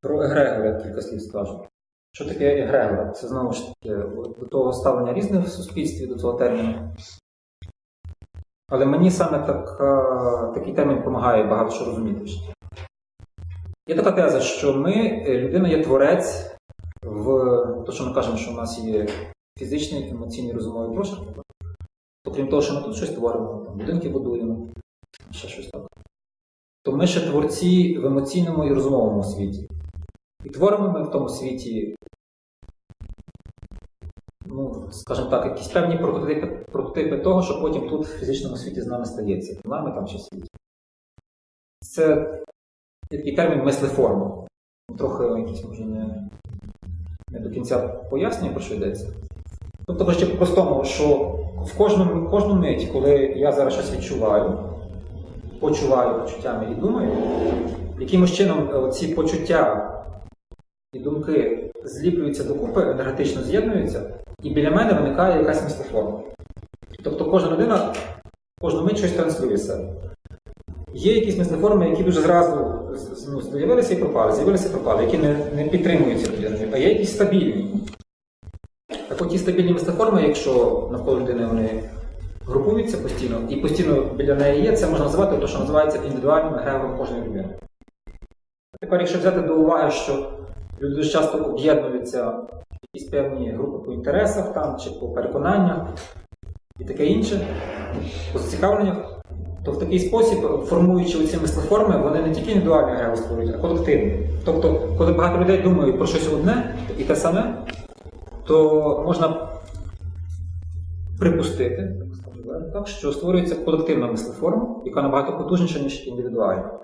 Про егрегори я кілька слів скажу. Що таке егрегор? Це, знову ж таки, до того ставлення різне в суспільстві, до цього терміну. Але мені саме такий термін допомагає багато що розуміти в житті. Є така теза, що людина є творець то, що ми кажемо, що в нас є фізичний, емоційний, розумовий прошарк. Окрім того, що ми тут щось творимо, будинки будуємо, ще щось так. То ми ще творці в емоційному і розумовому світі. І творимо ми в тому світі, скажімо так, якісь певні прототипи того, що потім тут в фізичному світі з нами стається. В нами там чи в світі. Це такий термін мислеформа. Трохи якийсь, може, не до кінця пояснює, про що йдеться. Тобто, ще по-простому, що в кожну мить, коли я зараз щось відчуваю, почуваю почуттями і думаю, якимось чином ці почуття і думки зліплюються докупи, енергетично з'єднуються, і біля мене виникає якась мислеформа. Тобто кожна людина кожну мить щось транслює себе. Є якісь мислеформи, які дуже зразу з'явилися і пропали, які не підтримуються людиною, а є якісь стабільні. Так от ті стабільні мислеформи, якщо навколо людини вони групуються постійно, і постійно біля неї є, це можна називати те, що називається індивідуальним егрегором кожної людини. Тепер, якщо взяти до уваги, що люди дуже часто об'єднуються в якісь певні групи по інтересах там, чи по переконаннях і таке інше, по зацікавленнях, то в такий спосіб, формуючи оці мислеформи, вони не тільки індивідуальний егрегор створюють, а колективний. Тобто, коли багато людей думають про щось одне і те саме, то можна припустити, так, що створюється колективна мислеформа, яка набагато потужніша, ніж індивідуальна.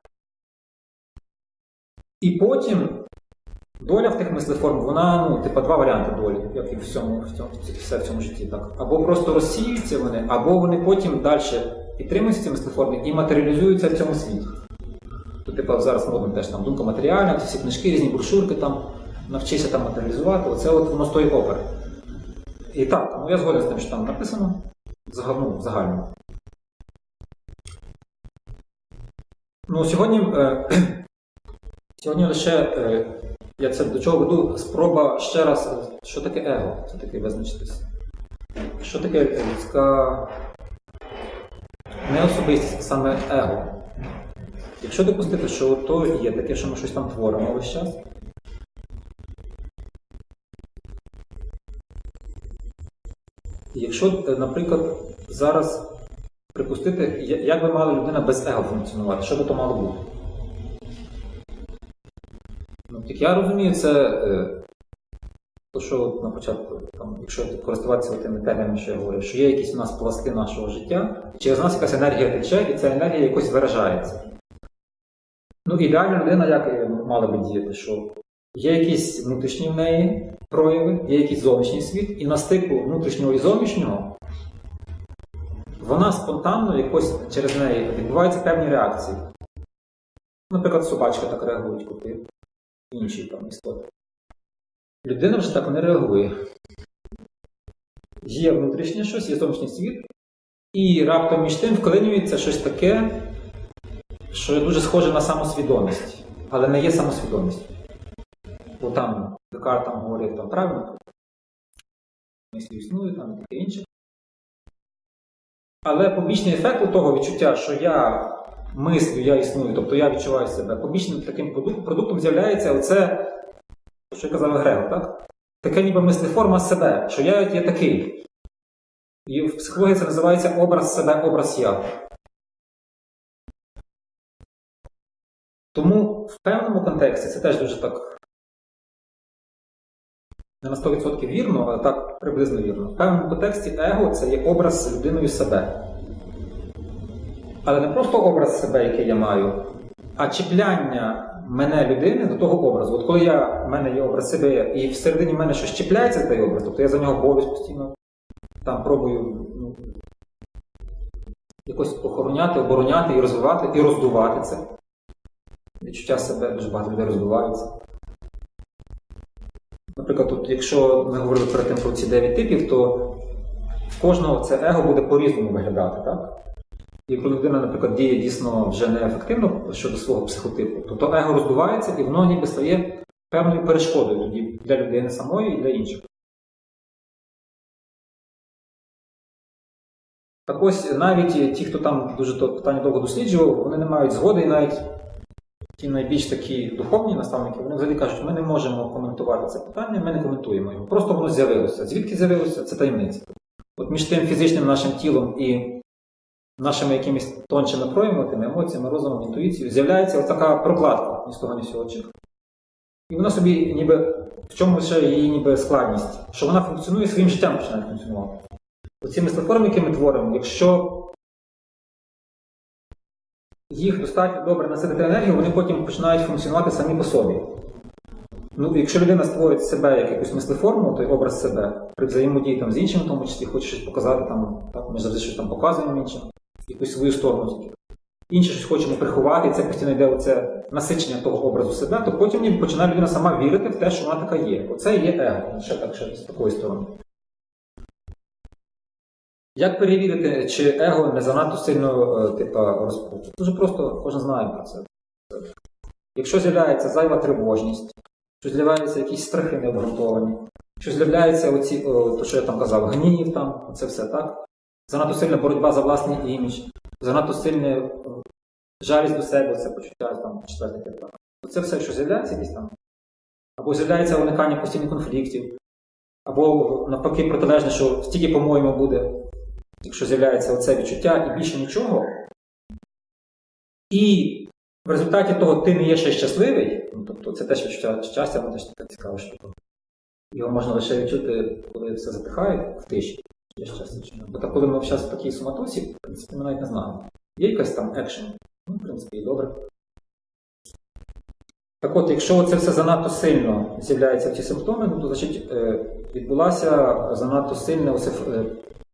І потім доля в тих мислеформ, вона, два варіанти долі, як і все в цьому житті. Так. Або просто розсіюються вони, або вони потім далі підтримуються ці мислеформи і матеріалізуються в цьому світі. Тут, зараз модно теж там думка матеріальна, всі книжки, різні брошурки, там, навчися там матеріалізувати, оце воно з тої опери. І так, я згоден з тим, що там написано, загально. Сьогодні лише, я це до чого веду, спроба ще раз, що таке его, це таке визначитися. Що таке людська неособистість, а саме его. Якщо допустити, що то є таке, що ми щось там творимо весь час, якщо, наприклад, зараз припустити, як би мала людина без его функціонувати, що би то мало бути? Як я розумію, це то, що на початку, якщо користуватися тими термінами, що я говорив, що є якісь у нас пласти нашого життя, через нас якась енергія тече, і ця енергія якось виражається. Ідеальна людина як мала би діяти, що є якісь внутрішні в неї прояви, є якийсь зовнішній світ, і на стику внутрішнього і зовнішнього вона спонтанно якось через неї відбуваються певні реакції. Наприклад, собачка так реагують, коти, інші там істоти. Людина вже так не реагує. Є внутрішнє щось, є зовнішній світ, і раптом між тим вклинюється щось таке, що дуже схоже на самосвідомість, але не є самосвідомістю. Бо там Декарт говорив, там правильно, мислі існують, там і таке інше. Але побічний ефект у того відчуття, що я мислю, я існую, тобто я відчуваю себе, побічним таким продуктом з'являється оце, що я казав егрегор, так? Таке ніби мислеформа себе, що я є такий. І в психології це називається образ себе, образ я. Тому в певному контексті це теж дуже так не на 100% вірно, але так приблизно вірно. В певному контексті его – це є образ людиною себе. Але не просто образ себе, який я маю, а чіпляння мене, людини, до того образу. От коли в мене є образ себе, і всередині мене щось чіпляється за той образ, тобто я за нього борюсь постійно, там пробую якось охороняти, обороняти і розвивати, і роздувати це. Відчуття себе дуже багато людей роздуваються. Наприклад, тут, якщо ми говорили перед тим про ці 9 типів, то в кожного це его буде по-різному виглядати, так? І коли людина, наприклад, діє дійсно вже неефективно щодо свого психотипу, то его роздувається і воно ніби стає певною перешкодою тоді для людини самої і для інших. Так ось, навіть ті, хто там дуже то питання довго досліджував, вони не мають згоди, і навіть ті найбільш такі духовні наставники, вони взагалі кажуть, ми не можемо коментувати це питання, ми не коментуємо його. Просто воно з'явилося. Звідки з'явилося? Це таємниця. От між тим фізичним нашим тілом і нашими якимись тоншими проявами, тими емоціями, розумом, інтуїцією, з'являється ось така прокладка ні з того, ні з цього чика. І вона собі ніби, в чому ще її ніби складність, що вона функціонує, своїм життям починає функціонувати. Оці мислеформи, які ми творимо, якщо їх достатньо добре наситити енергію, вони потім починають функціонувати самі по собі. Ну, якщо людина створить себе як якусь мислеформу, той образ себе, при взаємодії там з іншими, в тому числі, хоче щось показати, там, так, ми завжди щось там показуємо іншим, якусь свою сторону. Інше щось хочемо приховати, і це постійно йде оце насичення того образу себе, то потім починає людина сама вірити в те, що вона така є. Оце є его, ще з такої сторони. Як перевірити, чи его не занадто сильно розпуто? Дуже просто, кожен знає про це. Якщо з'являється зайва тривожність, що з'являються якісь страхи необґрунтовані, що з'являється оці, то, що я там казав, гнів, там, це все, так? Занадто сильна боротьба за власний імідж, занадто сильна жалість до себе, це почуття, там, четвертий тип. Це все, що з'являється якісь там, або з'являється уникання постійних конфліктів, або навпаки протилежне, що стільки, по-моєму, буде, якщо з'являється оце відчуття і більше нічого, і в результаті того ти не є ще щасливий, ну, тобто це теж відчуття щастя, воно теж таке цікаве, що його можна лише відчути, коли все затихає в тиші. Є щастя. Бо так, коли ми зараз в такій суматосі, в принципі, ми навіть не знаємо. Є якась там екшен, ну, в принципі, і добре. Так от, якщо це все занадто сильно з'являється в ці симптоми, ну, то, значить, відбулася занадто сильна,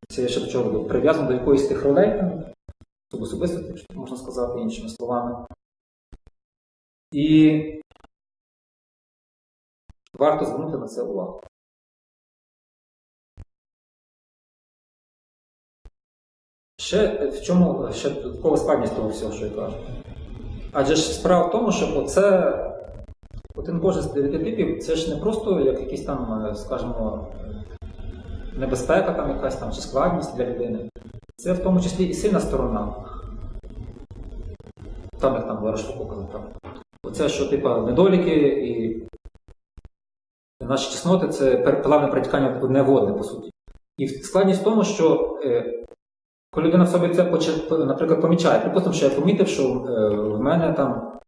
це я ще до чого прив'язано до якоїсь з тих ролей, особистості, якщо можна сказати іншими словами. І варто звернути на це увагу. Ще в чому ще додаткова складність того всього, що я кажу? Адже ж справа в тому, що оце один Божий з 9 типів, це ж не просто як якийсь там, скажімо, небезпека там якась там, чи складність для людини. Це в тому числі і сильна сторона. Там, як там Ларошко показав. Оце, що типа недоліки і наші чесноти, це плавне протікання одне в одне, по суті. І складність в тому, що коли людина в собі це, наприклад, помічає, припустимо, що я помітив, що в мене там,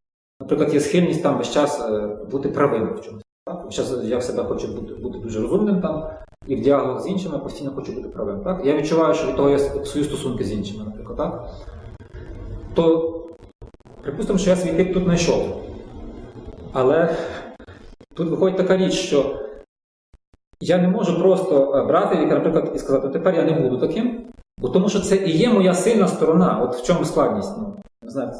наприклад, є схильність там весь час бути правим в чомусь. Зараз я в себе хочу бути дуже розумним там, і в діалогах з іншими постійно хочу бути правим. Так? Я відчуваю, що від того є свої стосунки з іншими, наприклад. Так? То, припустимо, що я свій тип тут знайшов. Але тут виходить така річ, що я не можу просто брати, наприклад, і сказати, тепер я не буду таким, бо тому що це і є моя сильна сторона. От в чому складність? Ну, не знаю,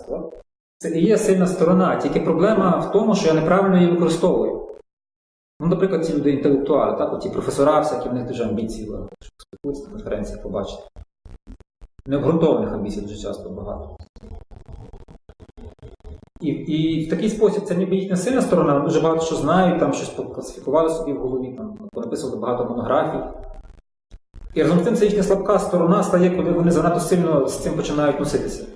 це і є сильна сторона, тільки проблема в тому, що я неправильно її використовую. Ну, наприклад, ці люди інтелектуали, так, ті професора всякі, в них дуже амбіції, щоб спілкуються на конференціях, побачити. Необґрунтованих амбіцій дуже часто багато. І в такий спосіб це ніби їхня сильна сторона, вони дуже багато що знають, там щось класифікували собі в голові, там, понаписували багато монографій. І разом з тим це їхня слабка сторона стає, коли вони занадто сильно з цим починають носитися.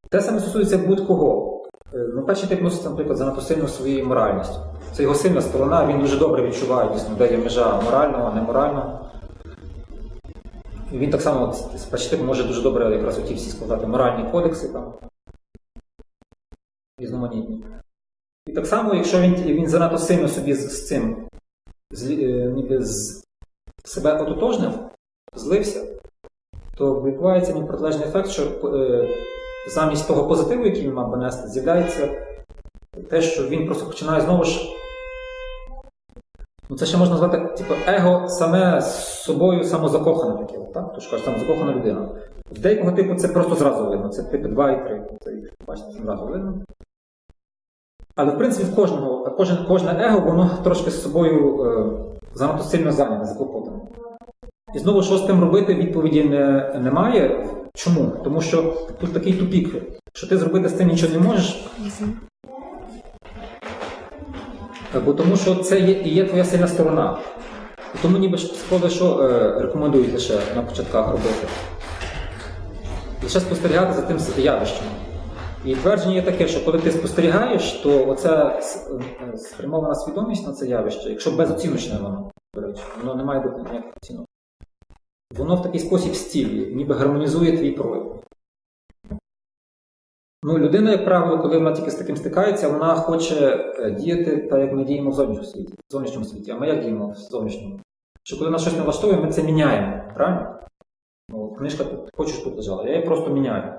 Те саме стосується будь-кого. Ну, перший тип носиться, наприклад, занадто сильно своєю моральністю. Це його сильна сторона, він дуже добре відчуває, дійсно, де є межа морального, неморального. І він так само, перший тип може дуже добре якраз оті всі складати моральні кодекси, там, різноманітні. І так само, якщо він занадто сильно собі з цим ніби з себе ототожнив, злився, то відбувається протилежний ефект, що замість того позитиву, який він мав понести, з'являється те, що він просто починає знову ж, ну це ще можна назвати, типу, его саме з собою самозакохане таке, так? Тож кажуть, самозакохана людина. В деякого типу це просто зразу видно, це типи 2 і 3, це, бачите, зразу видно. Але, в принципі, в кожне его, воно трошки з собою занадто сильно зайняте, заклопотане. І знову, що з тим робити, відповіді немає. Чому? Тому що тут такий тупік, що ти зробити з цим нічого не можеш. Бо тому що це і є твоя сильна сторона. І тому ніби психологи що рекомендують лише на початках робити? Лише спостерігати за тим явищем. І твердження є таке, що коли ти спостерігаєш, то оця спрямована свідомість на це явище, якщо безоціночне воно, до речі, воно не має бути ніяких оцінок. Воно в такий спосіб зцілює, ніби гармонізує твій прояв. Ну, людина, як правило, коли вона тільки з таким стикається, вона хоче діяти так, як ми діємо в зовнішньому світі. А ми як діємо в зовнішньому? Що коли нас щось не влаштовує, ми це міняємо. Правильно? Ну, книжка «Хочеш тут лежала», я її просто міняю.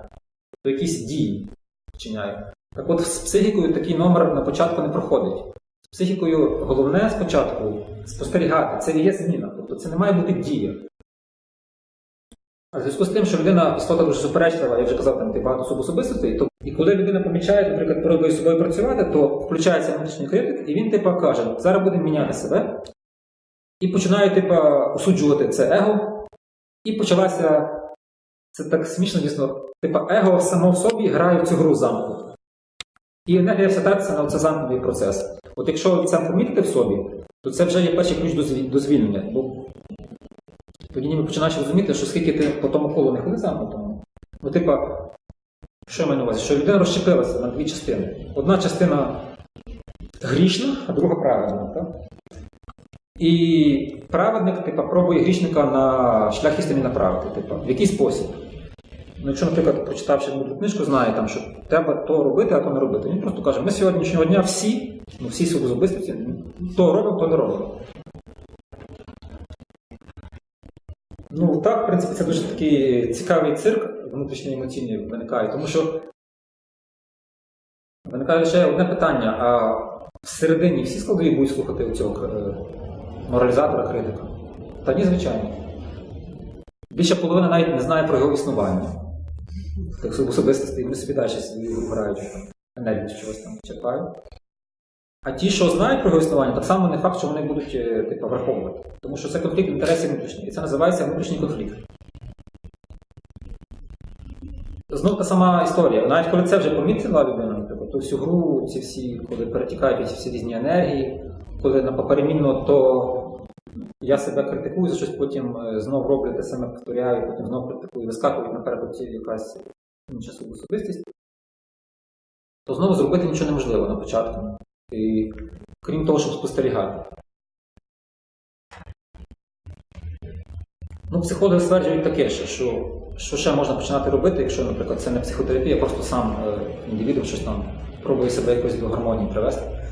То якісь дії вчиняю. Так от з психікою такий номер на початку не проходить. З психікою головне спочатку спостерігати. Це і є зміна. Тобто це не має бути дія. А в зв'язку з тим, що людина істота дуже суперечлива, я вже казав, там багато субособистостей, то і коли людина помічає, наприклад, пробує з собою працювати, то включається внутрішній критик, і він каже, зараз будемо міняти себе, і починає осуджувати це его, і почалася, це так смішно, дійсно, его само в собі грає в цю гру замкнуту. І енергія вся тратиться на цей замкнутий процес. От якщо це помітити в собі, то це вже є перший ключ до звільнення. Бо тоді ніби починаєш розуміти, що скільки ти по тому колу не ходив замкнутому. Ну, що я маю на увазі? Що людина розщепилася на дві частини. Одна частина грішна, а друга праведна. Так? І праведник, пробує грішника на шлях істини направити. В який спосіб? Ну, якщо, наприклад, прочитавши мудру книжку, знає, там, що треба то робити, а то не робити. Він просто каже, ми сьогоднішнього дня всі особистості, то робимо, то не робимо. Ну, так, в принципі, це дуже такий цікавий цирк внутрішньої емоційний виникає, тому що виникає лише одне питання, а всередині всі складові будуть слухати цього моралізатора, критика? Та ні, звичайно. Більша половина навіть не знає про його існування. Так особистості, вони собі далі вибирають енергію, що чогось там черпають. А ті, що знають про його існування, так само не факт, що вони будуть враховувати. Тому що це конфлікт інтересів внутрішній. І це називається внутрішній конфлікт. Знову та сама історія. Навіть коли це вже помітила людина, наприклад, то всю гру, коли перетікають всі різні енергії, коли поперемінно, то я себе критикую за щось, потім знов роблю те саме, повторяю, потім знов критикую, вискакують наперед якась інша особистість, то знову зробити нічого неможливо на початку. І, крім того, щоб спостерігати. Ну, психологи стверджують таке, що ще можна починати робити, якщо, наприклад, це не психотерапія, а просто сам індивідум щось там пробує себе якось до гармонії привести.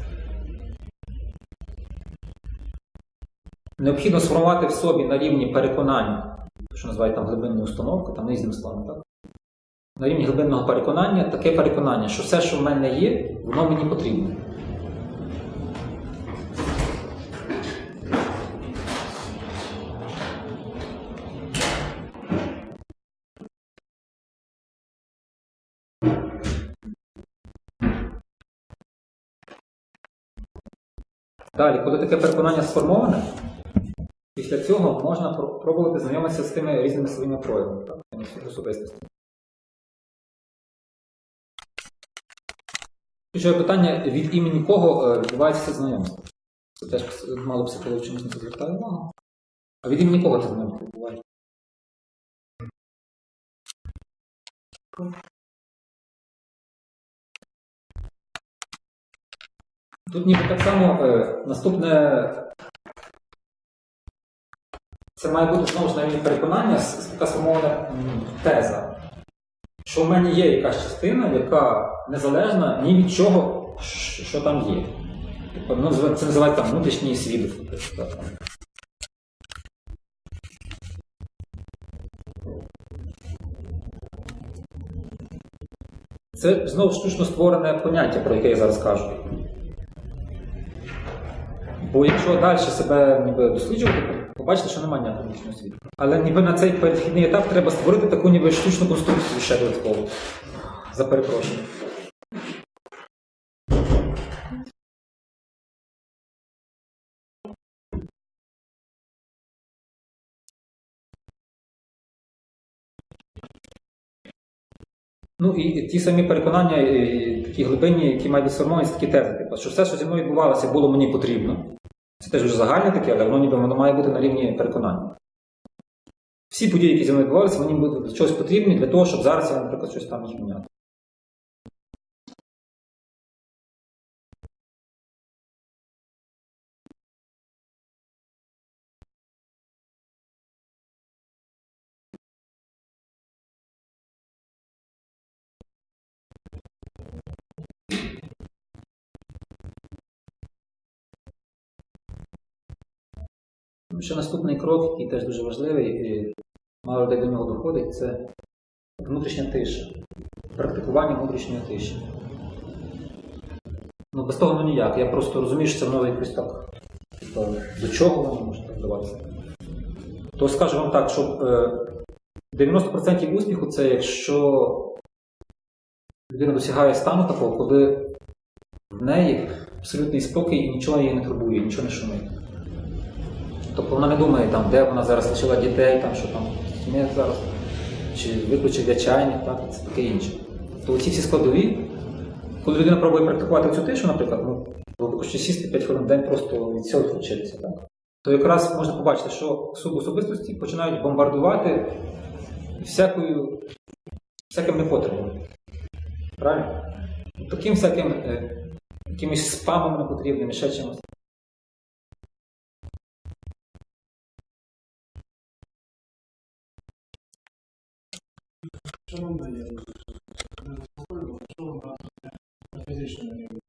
Необхідно сформувати в собі на рівні переконань, що називають там глибинну установку, там різним словом, так? На рівні глибинного переконання, таке переконання, що все, що в мене є, воно мені потрібне. Далі, коли таке переконання сформоване, після цього можна пробувати знайомитися з тими різними своїми проявами, тими особистостями. Ключове питання, від імені кого відбувається це знайомство. Це теж мало психологів чомусь на це звертає увагу. А від імені кого це знайомство відбувається? Тут ніби так само наступне, це має бути знову ж на рівні переконання, така сформована теза, що в мене є якась частина, яка незалежна ні від чого, що там є. Це називається там внутрішній свідок. Це знову штучно створене поняття, про яке я зараз кажу. Бо якщо далі себе ніби досліджувати, побачите, що немає ніякого внутрішнього світу. Але ніби на цей перехідний етап треба створити таку ніби штучну конструкцію ще додатково. За перепрошення. Ну і ті самі переконання, і такі глибинні, які мають сформовані, такі тези, типу, що все, що зі мною відбувалося, було мені потрібно. Це теж вже загальне таке, але воно має бути на рівні переконання. Всі події, які зі мною відбувалися, мені будуть щось потрібні для того, щоб зараз я, наприклад, щось там їх міняти. Ще наступний крок, який теж дуже важливий, і мало людей до нього доходить, це внутрішня тиша. Практикування внутрішньої тиші. Ну, без того ніяк. Я просто розумію, що це воно якось так, до чого воно може так вдаватися. То скажу вам так, що 90% успіху це якщо людина досягає стану такого, коли в неї абсолютний спокій і нічого її не турбує, нічого не шумить. Тобто вона не думає, там, де вона зараз лишила дітей, там, що там сміє зараз, чи виключив я чайник, так, це таке інше. То ці всі складові, коли людина пробує практикувати цю тишу, наприклад, глибоко сісти 5 хвилин в день просто від цього вчитися, так, то якраз можна побачити, що субособистості починають бомбардувати всяким непотребом. Правильно? Таким всяким якимось спамом непотрібним, ще чимось. Що вам дає? Що вам дає на фізичному рівні?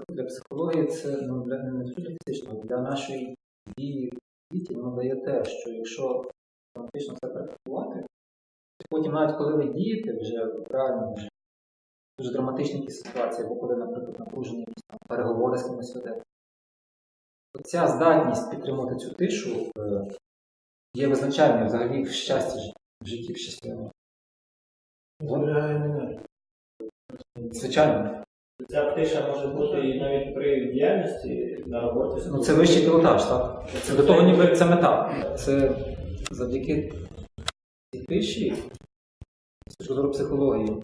Для психології це не тільки фізично, для нашої дії в світі воно дає те, що якщо фактично це практикувати, то потім навіть коли ви дієте вже в реальному житті, дуже драматичні якісь ситуації, або коли, наприклад, напружені якісь переговори з кимось ведете, то ця здатність підтримувати цю тишу є визначальною взагалі в щасті в житті в щасливому. Звичайно. Ця тиша може бути і навіть при діяльності на роботі. Ну, це вищий пілотаж, так? Це до того ніби це мета. Це завдяки цій тиші, з точки зору психології,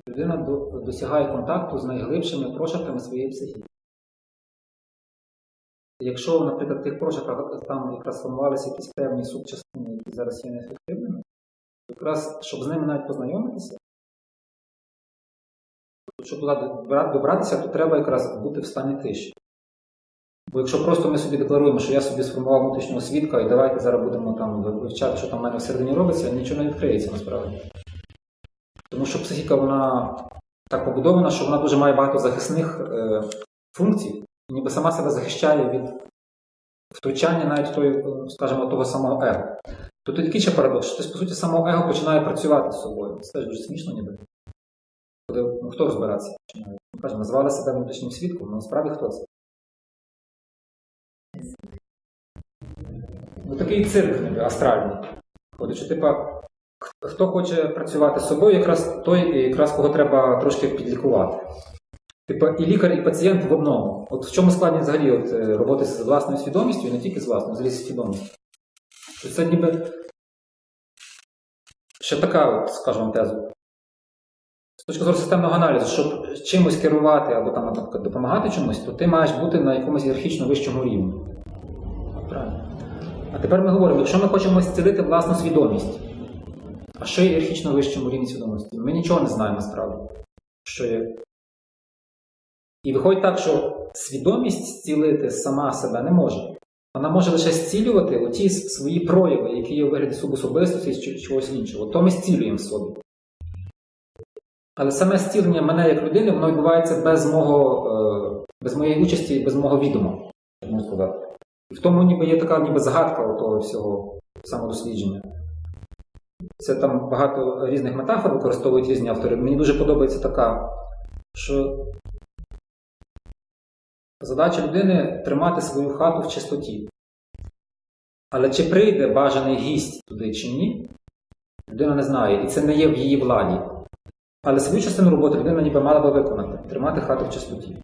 людина досягає контакту з найглибшими прошарками своєї психіки. Якщо, наприклад, в тих прошарках там якраз сформувалися якісь певні субчастини, які зараз є неефективними, то якраз, щоб з ними навіть познайомитися, щоб туди добратися, то треба якраз бути в стані тиші. Бо якщо просто ми собі декларуємо, що я собі сформував внутрішнього свідка і давайте зараз будемо там вивчати, що там в мене всередині робиться, нічого не відкриється насправді. Тому що психіка, вона так побудована, що вона дуже має багато захисних функцій, і ніби сама себе захищає від втручання навіть скажімо, того самого его. То тут такий ще парадокс, що по суті самого его починає працювати з собою. Це теж дуже смішно ніби. Хто розбиратися починає? Кажемо, назвали себе внутрішнім свідком, але насправді хто це? Ну, такий цирк ніби, астральний. Ходить, що типа, хто хоче працювати з собою, якраз той, якраз кого треба трошки підлікувати. Типа і лікар, і пацієнт в одному. От в чому складність взагалі роботи з власною свідомістю, і не тільки з власною, взагалі з свідомістю. Це ніби ще така, скажімо, теза. З точки зору системного аналізу, щоб чимось керувати або там, наприклад, допомагати чомусь, то ти маєш бути на якомусь ієрархічно вищому рівні. Правильно. А тепер ми говоримо, якщо ми хочемо зцілити власну свідомість, а що є ієрархічно вищому рівні свідомості? Ми нічого не знаємо насправді. Що є. І виходить так, що свідомість зцілити сама себе не може. Вона може лише зцілювати оті свої прояви, які є у вигляді субособистості чи чогось іншого. То ми зцілюємо в собі. Але саме зцілення мене як людини, воно відбувається без моєї участі, без мого відома, як можна сказати. І в тому ніби є така ніби загадка того всього самодослідження. Це там багато різних метафор використовують різні автори. Мені дуже подобається така, що задача людини тримати свою хату в чистоті. Але чи прийде бажаний гість туди чи ні, Людина не знає, і це не є в її владі. Але свою частину роботи людина ніби мала би виконати, тримати хату в чистоті.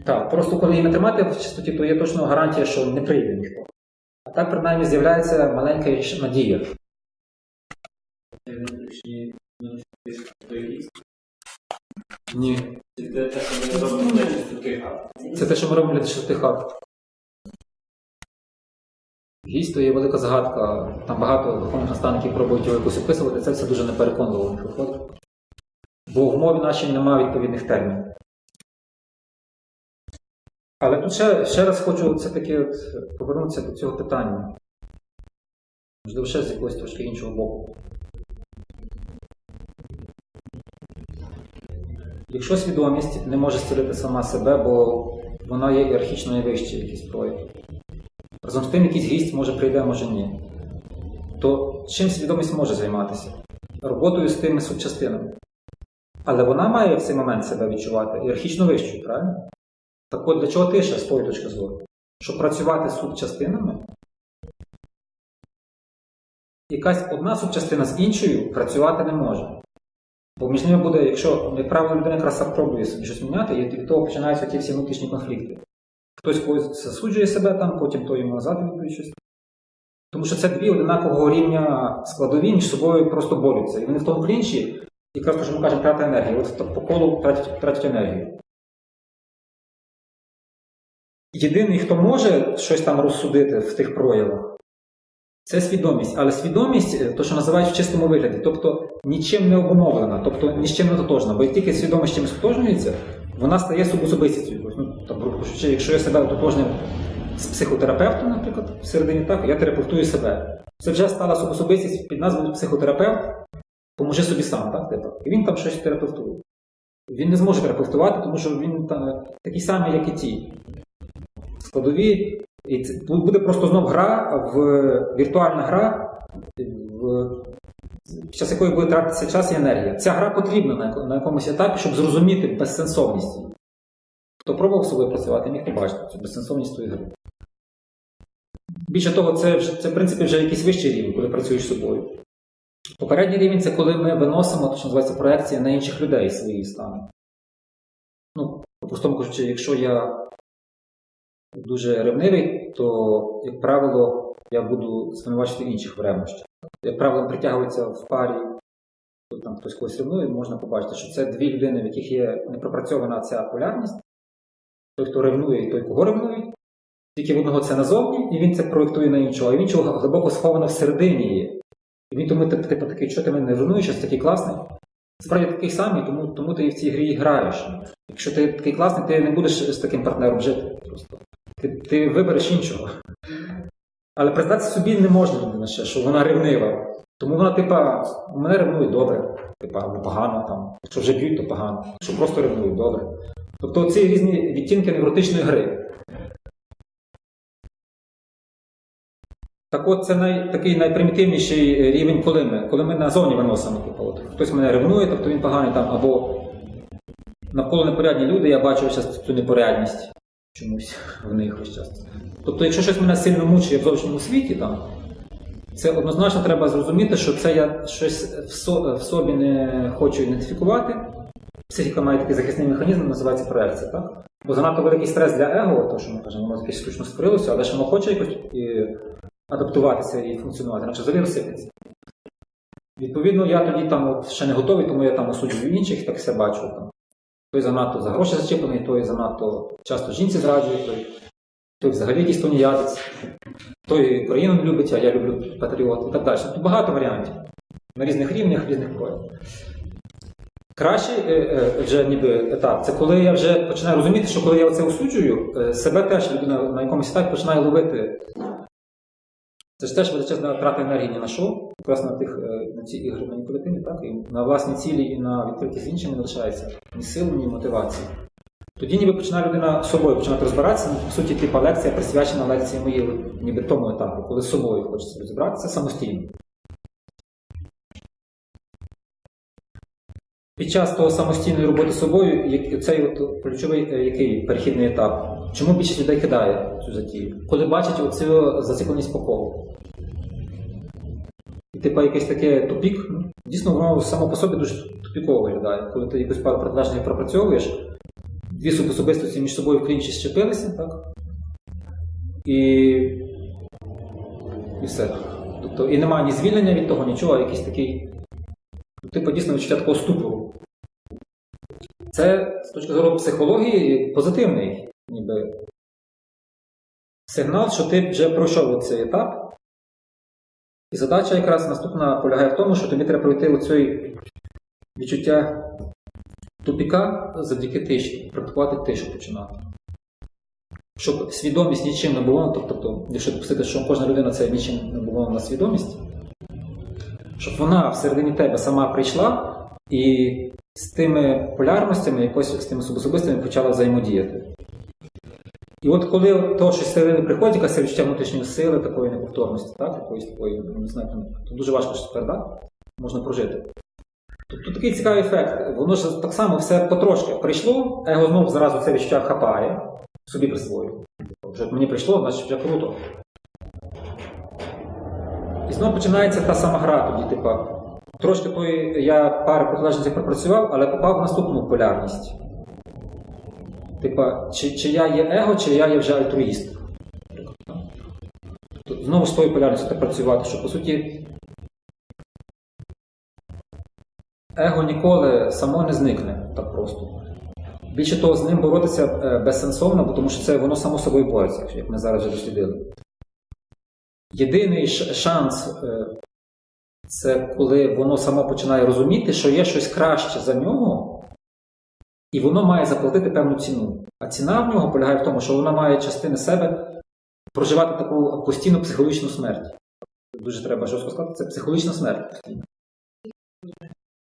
Так, просто коли її не тримати в чистоті, то є точно гарантія, що не прийде ніхто. А так, принаймні, з'являється маленька надія. Ні. Це те, що ми робимо для чистоти хат. Це те, що ми робимо для чистоти хат. Гість то є велика загадка. Там багато духовних наставників пробують його якось описувати, це все дуже непереконливо в них виходить. Бо в мові нашій немає відповідних термінів. Але тут ще раз хочу все-таки повернутися до цього питання. Можливо, ще з якогось трошки іншого боку. Якщо свідомість не може зцілити сама себе, бо вона є ієрархічно найвищий якийсь прояв. Разом з тим, якийсь гість може прийде, може ні. То чим свідомість може займатися? Роботою з тими субчастинами. Але вона має в цей момент себе відчувати ієрархічно вищою, правильно? Так от для чого ти ще з тої точки зору? Щоб працювати з субчастинами, якась одна субчастина з іншою працювати не може. Бо між ними буде, якщо, як правило, людина якраз пробує собі щось міняти, і від того починаються ті всі внутрішні конфлікти. Хтось когось засуджує себе там, потім той йому назад відповідає щось. Тому що це дві одинакового рівня складові між собою просто борються. І вони в тому клінчі, якраз те, що ми кажемо, трата енергії. От по колу тратять енергію. Єдиний, хто може щось там розсудити в тих проявах, це свідомість. Але свідомість, то, що називають в чистому вигляді, тобто нічим не обумовлена, тобто ні з чим не тотожна. Бо як тільки свідомість чимось тотожнюється, вона стає субособистістю. Ну, там, грубо кажучи, якщо я себе тотожнив з психотерапевтом, наприклад, всередині так, я терапевтую себе. Це вже стала субособистість під назвою психотерапевт, поможи собі сам, так? Типу. І він там щось терапевтує. Він не зможе терапевтувати, тому що він там такий самий, як і ті складові. І це буде просто знов віртуальна гра, під час якої буде тратитися час і енергія. Ця гра потрібна на якомусь етапі, щоб зрозуміти безсенсовність її. Хто пробував з собою працювати, міг побачити цю безсенсовність тої гри. Більше того, це в принципі вже якийсь вищий рівень, коли працюєш з собою. Попередній рівень – це коли ми виносимо, то що називається проекція на інших людей свої стани. Ну, по-простому кажучи, якщо я дуже ревнивий, то, як правило, я буду звинувачувати інших в ревнощах. Як правило, притягуються в парі, тут там хтось когось ревнує, можна побачити, що це дві людини, в яких є непропрацьована ця полярність. Той, хто ревнує, і той, кого ревнують. Тільки в одного це назовні, і він це проєктує на іншого, а в іншого глибоко сховано всередині є. І він тому типу такий, що ти мене не ревнуєш, що такий класний. Справді такий самий, тому ти в цій грі граєш. Якщо ти такий класний, ти не будеш з таким партнером жити. Просто. Ти вибереш іншого. Але признатися собі не можна, що вона ревнива. Тому вона, типа, мене ревнує добре, типа, або погано там. Якщо вже б'ють, то погано. Якщо просто ревнують, добре. Тобто ці різні відтінки невротичної гри. Так от, це такий найпримітивніший рівень, коли ми назовні виносимо. Типу, от, хтось мене ревнує, тобто він поганий там, або навколо непорядні люди, я бачу зараз цю непорядність чомусь в них весь час. Тобто, якщо щось мене сильно мучує в зовнішньому світі, там, це однозначно треба зрозуміти, що це я щось в собі не хочу ідентифікувати. Психіка має такий захисний механізм, називається проекція, так? Бо занадто великий стрес для его, то, що ми кажемо, воно якесь штучно створилося, але ж воно хоче якось адаптуватися і функціонувати, наче взагалі розсипеться. Відповідно, я тоді там от ще не готовий, тому я там осуджую інших, так все бачу. Там. Той занадто за гроші зачеплений, той занадто часто жінці зраджує, той взагалі якийсь тоніядець, той Україну не любить, а я люблю патріот і так далі. Тут багато варіантів. На різних рівнях, різних проявах. Кращий вже ніби етап, це коли я вже починаю розуміти, що коли я оце осуджую, себе теж людина на якомусь етапі починає ловити. Це ж теж величезна втрата енергії ні на що, якраз на ці ігри маніпулятивні, так? І на власні цілі і на відкритість з іншими не лишається ні сил, ні мотивації. Тоді ніби починає людина з собою починати розбиратися, по суті, типа лекція присвячена лекції моїй, ніби тому етапу, коли з собою хочеться розібратися самостійно. Під час того самостійної роботи з собою, цей от ключовий який перехідний етап. Чому більшість людей кидає цю затію? Коли бачать оцю зацикленість по колу. типу, якесь таке тупік, дійсно воно само по собі дуже тупіково виглядає. Коли ти якусь пару протилежних пропрацьовуєш, дві субособистості між собою в клінчі щепилися, так? І все. Тобто, і немає ні звільнення від того, нічого, а якийсь такий, типу, дійсно відчуття такого ступору. Це, з точки зору психології, позитивний, ніби, сигнал, що ти вже пройшов цей етап. І задача якраз наступна полягає в тому, що тобі треба пройти оцей відчуття тупіка завдяки тиші, практикувати тишу починати. Щоб свідомість нічим не було, тобто, якщо допустити, що кожна людина це нічим не було на свідомість, щоб вона всередині тебе сама прийшла і з тими полярностями, якось з тими субособистами почала взаємодіяти. І от коли то, що з середини приходить, якась відчуття внутрішньої сили, такої неповторності, так? Якоїсь такої, не знаю, то дуже важко що тепер, так? Можна прожити. Тобто такий цікавий ефект. Воно ж так само все потрошки прийшло, его знову зразу це відчуття хапає, собі присвоює. Вже мені прийшло, значить вже круто. І знову починається та сама гра тоді, типа, трошки я пару протилежностей пропрацював, але попав в наступну полярність. Типа, чи я є его, чи я є вже альтруїст. Тобто, знову з тою полярністю треба працювати, що, по суті, его ніколи само не зникне так просто. Більше того, з ним боротися безсенсовно, бо тому що це воно само собою бореться, як ми зараз вже дослідили. Єдиний шанс – це коли воно само починає розуміти, що є щось краще за нього, і воно має заплатити певну ціну. А ціна в нього полягає в тому, що вона має частини себе проживати таку постійну психологічну смерть. Дуже треба жорстко сказати, це психологічна смерть постійно.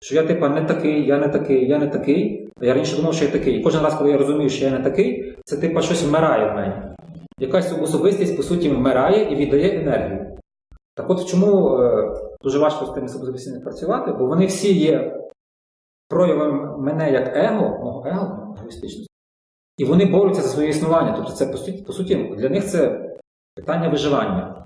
Що я, типа, не такий, я не такий, я не такий, а я раніше думав, що я такий. І кожен раз, коли я розумію, що я не такий, це, типа, щось вмирає в мене. Якась особистість, по суті, вмирає і віддає енергію. Так от чому дуже важко з тими особистостями працювати, бо вони всі є проявом мене як мого его, егоїстичності. І вони борються за своє існування. Тобто це, по суті, для них це питання виживання.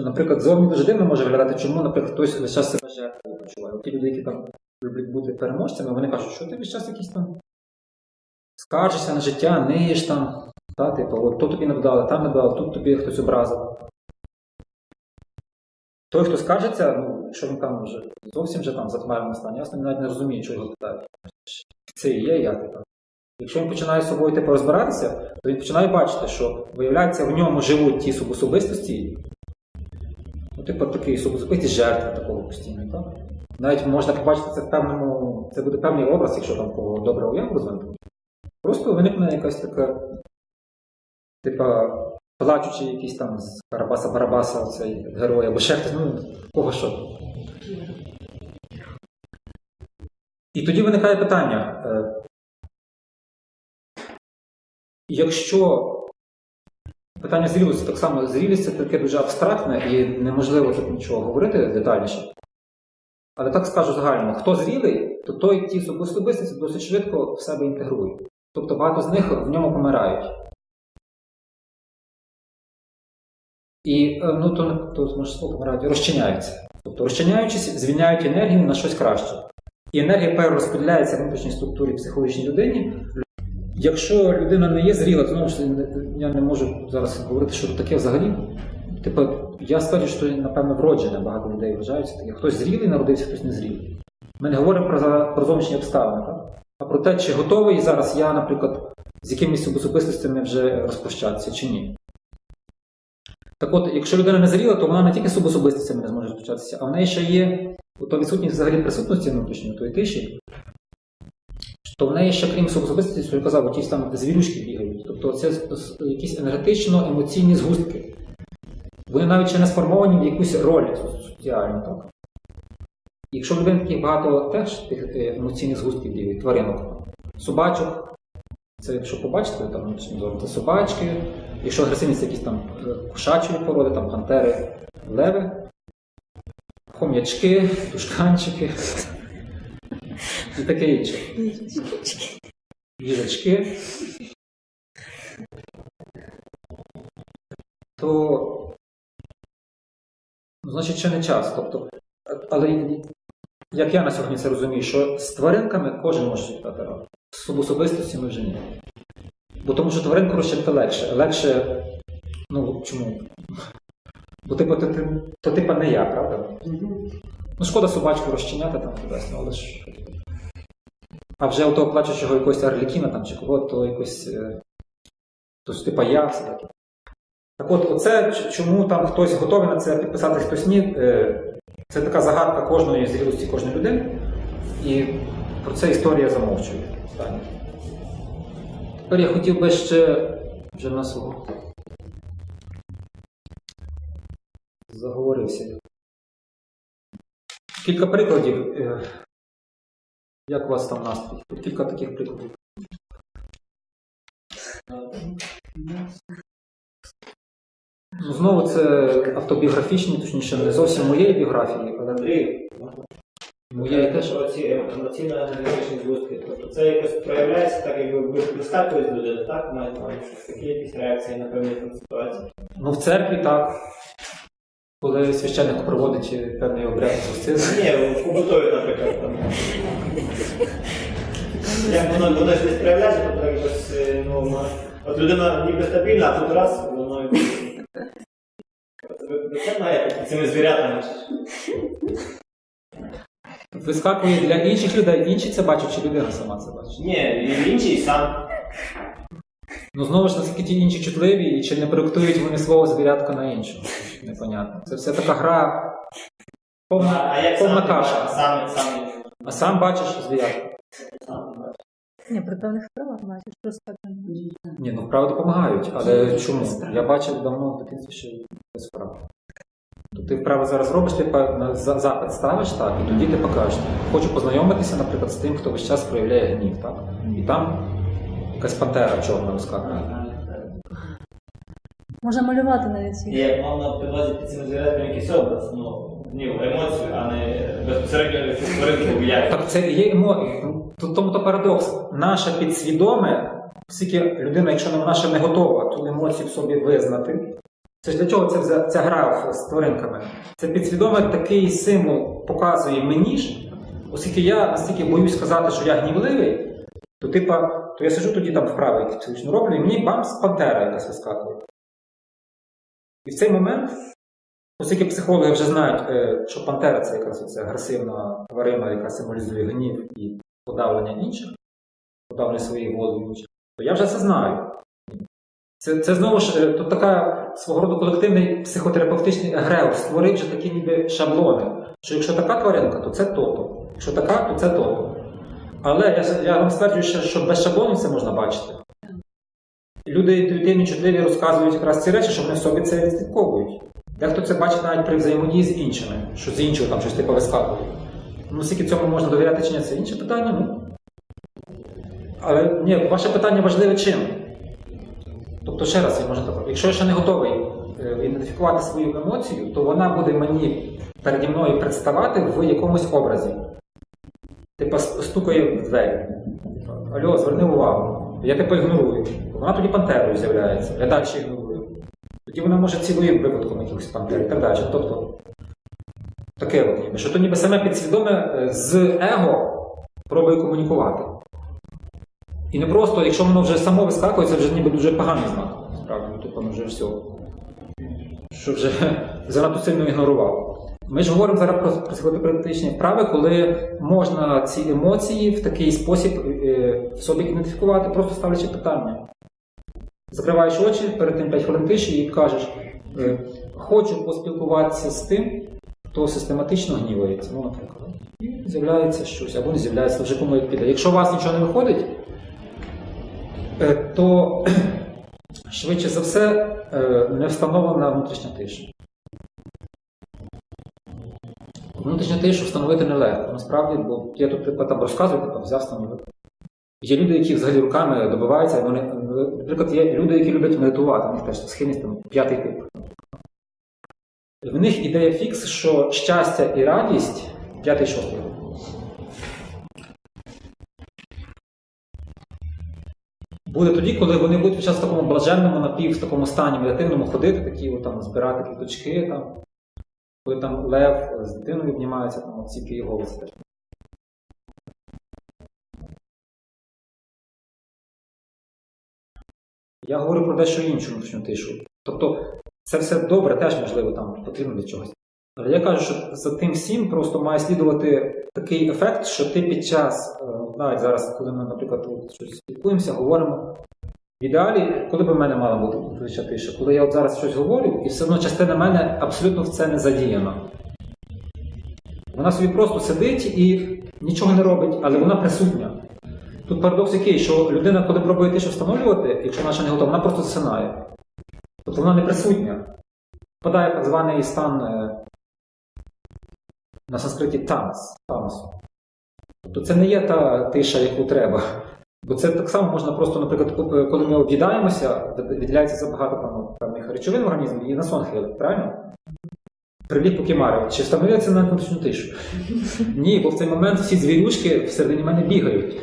Наприклад, зовні дуже дивно може виглядати, чому, наприклад, хтось весь час себе жертвою почуває. Ті люди, які там люблять бути переможцями, вони кажуть, що ти весь час якийсь там скаржишся на життя, ниєш там, та, типу, от, то тобі не вдали, там не вдали, тут тобі хтось образив. Той, хто скаржиться, ну, якщо він там вже зовсім вже там в затьмареному стані, ясно, він навіть не розуміє, що його питають. Це і є я, типу. Якщо він починає з собою типу, розбиратися, то він починає бачити, що, виявляється, в ньому живуть ті субособистості, ну, типу, такі субособисті жертви такого постійно, так? Навіть можна побачити це в певному, це буде певний образ, якщо там кого добре уяву розвинути. Просто виникне якась така, типа, плачучий якийсь там з Карабаса-Барабаса, цей герой, або ще хтось, ну, кого що. І тоді виникає питання. Якщо питання зрілості, так само зрілість це таке дуже абстрактне і неможливо тут нічого говорити детальніше. Але так скажу загально, хто зрілий, то той ті особистості досить швидко в себе інтегрує. Тобто багато з них в ньому помирають. І, ну, то може слово помирають, розчиняються. Тобто розчиняючись, звільняють енергію на щось краще. І енергія перерозподіляється в внутрішній структурі психологічній людині. Якщо людина не є зріла, то знову ж я не можу зараз говорити, що таке взагалі. Типу, я стверджую, що, напевно, вроджене багато людей вважаються таке. Хтось зрілий народився, хтось не зрілий. Ми не говоримо про зовнішні обставини, так? А про те, чи готовий зараз я, наприклад, з якимись особистостями вже розпрощатися, чи ні. Так от, якщо людина не зріла, то вона не тільки з особистостями не зможе розпрощатися, а в неї ще є то відсутність взагалі присутності внутрішньої, тої тиші, то в неї ще, крім особистості, що я казав, якісь там звірюшки бігають. Тобто це якісь енергетично-емоційні згустки. Вони навіть ще не сформовані в якусь роль соціальну. Так? Якщо в людини таких багато теж тих емоційних згустків бігають, тваринок, собачок, це якщо побачите, там, це собачки, якщо агресивність якісь там кошачої породи, там пантери, леви, хом'ячки, тушканчики і таке інше. Їжачки. То значить ще не час. Тобто, але як я на сьогодні це розумію, що з тваринками кожен може читати раду. З особистості ми вже ні. Бо тому що тваринку розчити легше. Легше, ну чому? Бо типу, то типа не я, правда? Ну шкода собачку розчиняти там кудись, але ж... А вже у того плачучого якогось Арлікіна там чи кого, то якось... То ж типа я, все таке. Так от, оце, чому там хтось готовий на це підписати, хтось ні, це така загадка кожної зрілості кожної людини. І про це історія замовчує. Тепер я хотів би ще вже на свого заговорився. Кілька прикладів. Як у вас там настрій? Кілька таких прикладів. Ну, знову це автобіографічні, точніше, не зовсім моєї біографії, але моєї теж. Оці емоційно-аналітичні згустки. Тобто це якось проявляється, так якби ви вискакує з людини, так? Маєте такі якісь реакції на певні ситуації? Ну, в церкві так. Коли священник проводить певний обряд екзорцизму. Ні, в побутові, наприклад. Там. Як воно ж десь проявляється, то так якось, ну, от людина ніби стабільна, а тут раз, воно... Ви це маєте цими звірятами? Вискакує для інших людей, інші це бачать, чи людина сама це бачить? Ні, і інший сам. Ну, знову ж, наскільки ті інші чутливі, і чи не проєктують вони свого звірятка на іншого? Непонятно. Це все така гра, повна каша. А сам бачиш звірятку? Ні, при певних справах бачиш, просто так не може. Ні, ну вправи допомагають, але чому? Я бачив давно в дитинстві ще без вправ. То ти вправи зараз робиш, ти запит ставиш, так, і тоді ти покажеш. Хочу познайомитися, наприклад, з тим, хто весь час проявляє гнів, так? І там якась пантера чорна розкакує. Можна малювати навіть світ. Я мав на підвазі під цим звірятами якийсь образ, ну, емоцію, а не безпосередньо тваринку в'яти. Так це є тому то парадокс. Наше підсвідоме, оскільки людина, якщо вона ще не готова ту емоцію в собі визнати, це ж для чого ця гра з тваринками? Це підсвідоме такий символ показує мені ж, оскільки я настільки боюсь сказати, що я гнівливий, то я сиджу тоді там вправи, якісь роблю, і мені бамс, пантера якась вискакує. І в цей момент, оскільки психологи вже знають, що пантера це якраз оця агресивна тварина, яка символізує гнів і подавлення інших, подавлення своєї волі інших, то я вже це знаю. Це знову ж тут така свого роду колективний психотерапевтичний егрегор створив вже такі ніби шаблони, що якщо така тваринка, то це то-то, якщо така, то це то-то. Але я вам стверджую, що без шаблонів це можна бачити. Люди інтуїтивні, чутливі розказують якраз ці речі, що вони в собі це відслідковують. Дехто це бачить навіть при взаємодії з іншими, що з іншого там щось типу вискакує. Ну, скільки цьому можна довіряти чи ні, це інше питання, ну. Але ні, ваше питання важливе чим? Тобто, ще раз, якщо я ще не готовий ідентифікувати свою емоцію, то вона буде мені переді мною представати в якомусь образі. Типа стукає в двері. Алло, зверни увагу. Я типу ігнорую. Вона тоді пантерою з'являється. Я далі ігнорую. Тоді вона може цілим випадком якихось пантер і так далі. Тобто, таке от ніби. Що то ніби саме підсвідоме з его пробує комунікувати. І не просто, якщо воно вже само вискакує, це вже ніби дуже поганий знак. Справді, типу, вже все. Що вже занадто сильно ігнорував. Ми ж говоримо зараз про психотерапевтичні вправи, коли можна ці емоції в такий спосіб в собі ідентифікувати, просто ставлячи питання. Закриваєш очі, перед тим 5 хвилин тиші і кажеш, хочу поспілкуватися з тим, хто систематично гнівається. Ну, наприклад. І з'являється щось, або не з'являється, вже кому як піде. Якщо у вас нічого не виходить, то швидше за все не встановлена внутрішня тиша. Внутрішню тишу встановити нелегко, насправді, бо я тут там розказую, взяв встановити. Є люди, які взагалі руками добиваються, вони, наприклад, є люди, які люблять медитувати, у них теж схильність там 5-й тип. В них ідея фікс, що щастя і радість 5-6. Буде тоді, коли вони будуть час в такому блаженному, в такому стані медитивному ходити, такі, там, збирати квіточки, там, Коли там лев з дитиною обнімається, там от тільки його голос теж. Я говорю про дещо іншу внутрішню тишу. Тобто це все добре, теж можливо там потрібно для чогось. Але я кажу, що за тим всім просто має слідувати такий ефект, що ти під час, навіть зараз, коли ми, наприклад, от щось спілкуємося, говоримо, в ідеалі, коли б в мене мала бути внутрішня тиша, коли я от зараз щось говорю, і все одно частина мене абсолютно в це не задіяна. Вона собі просто сидить і нічого не робить, але вона присутня. Тут парадокс який, що людина, коли пробує тишу встановлювати, якщо вона ще не готова, вона просто засинає. Тобто вона не присутня. Впадає в так званий стан на санскриті тамасу. Тобто це не є та тиша, яку треба. Бо це так само можна просто, наприклад, коли ми об'їдаємося, виділяється забагато там, певних речовин в організмі і на сон хилить, правильно? Приліп покемарив. Чи встановлюється на внутрішню тишу? Ні, бо в цей момент всі звірюшки всередині мене бігають.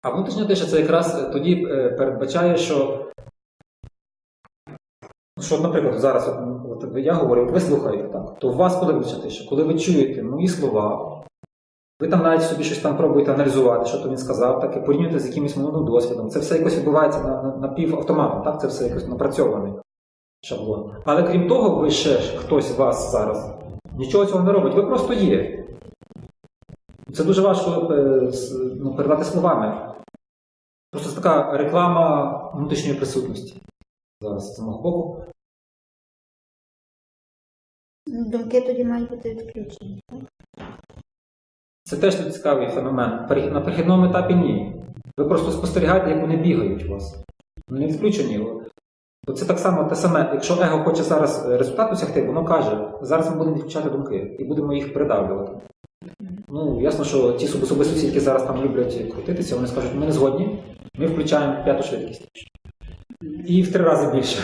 А внутрішня тиша це якраз тоді передбачає, що, наприклад, зараз от я говорю, ви слухаєте так, то у вас коли внутрішня тиша? Коли ви чуєте мої слова, ви там навіть собі щось там пробуєте аналізувати, що то він сказав, так, і порівнюєте з якимось минулим досвідом. Це все якось відбувається на півавтоматом, так? Це все якось напрацьований шаблон. Але крім того, ви ще хтось з вас зараз нічого цього не робить, ви просто є. Це дуже важко передати словами. Просто це така реклама внутрішньої присутності. Зараз з мого боку. Думки тоді мають бути відключені, так? Це теж цікавий феномен. На перехідному етапі ні. Ви просто спостерігаєте, як вони бігають у вас. Вони не включені. Це так само те саме. Якщо его хоче зараз результат досягти, воно каже, зараз ми будемо відключати думки і будемо їх передавлювати. Ну, ясно, що ті особистості, які зараз там люблять крутитися, вони скажуть, ми не згодні, ми включаємо 5-ту швидкість. І в 3 рази більше.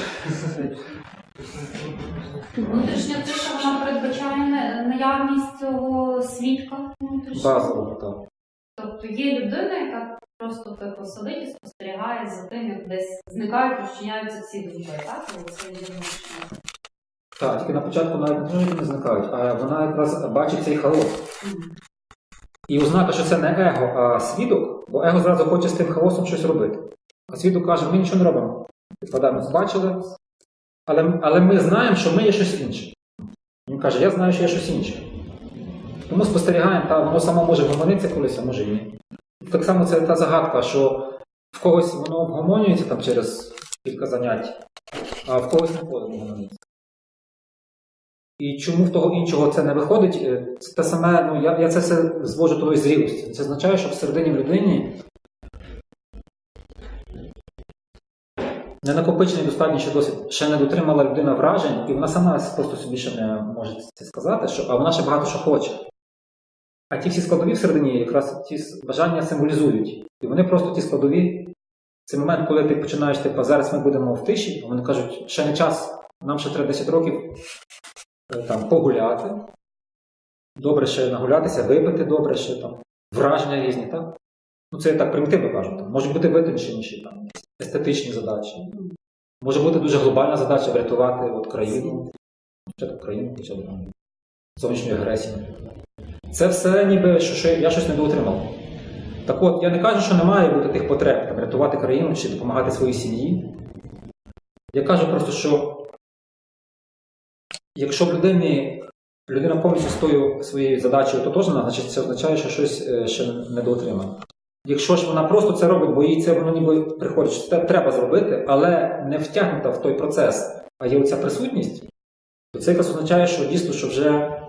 Внутрішня тиша, вона передбачає наявність цього свідка внутрішнього. Базово, так. Тобто є людина, яка просто типу сидить і спостерігає за тим, як десь зникають, розчиняються всі думки, так? Це є внутрішня. Так, тільки на початку навіть не зникають, а вона якраз бачить цей хаос. І ознака, що це не его, а свідок, бо его зразу хоче з тим хаосом щось робити. А свідок каже, ми нічого не робимо. Відкладаємо, бачили, але ми знаємо, що ми є щось інше. Він каже, я знаю, що є щось інше. Тому спостерігаємо, та воно само може вгомонитися колись, а може і ні. Так само це та загадка, що в когось воно обгомонюється там через кілька занять, а в когось не входить обгомонитися. І чому в того іншого це не виходить, це те саме, ну, я це все звожу до зрілості. Це означає, що всередині в людині не накопичений достатньо ще досвід, ще не дотримала людина вражень, і вона сама просто собі ще не може це сказати, а вона ще багато що хоче. А ті всі складові всередині якраз ті бажання символізують. І вони просто ті складові, це момент, коли ти починаєш, типу, зараз ми будемо в тиші, а вони кажуть, ще не час, нам ще треба 10 років там погуляти, добре ще нагулятися, випити добре ще там, враження різні, так? Ну це я так примітивно кажу. Там. Можуть бути витонченіші, там, естетичні задачі. Може бути дуже глобальна задача врятувати от, країну, хоча б країну, хоча б там, зовнішньої агресії. Це все ніби, що я щось недоотримав. Так от, я не кажу, що не має бути тих потреб, там, рятувати країну чи допомагати своїй сім'ї. Я кажу просто, що якщо в людина повністю з тою своєю задачею ототожнена, значить це означає, що щось ще недоотримано. Якщо ж вона просто це робить, бо їй це воно ніби приходить, що це треба зробити, але не втягнута в той процес, а є оця присутність, то це якраз означає, що дійсно, що вже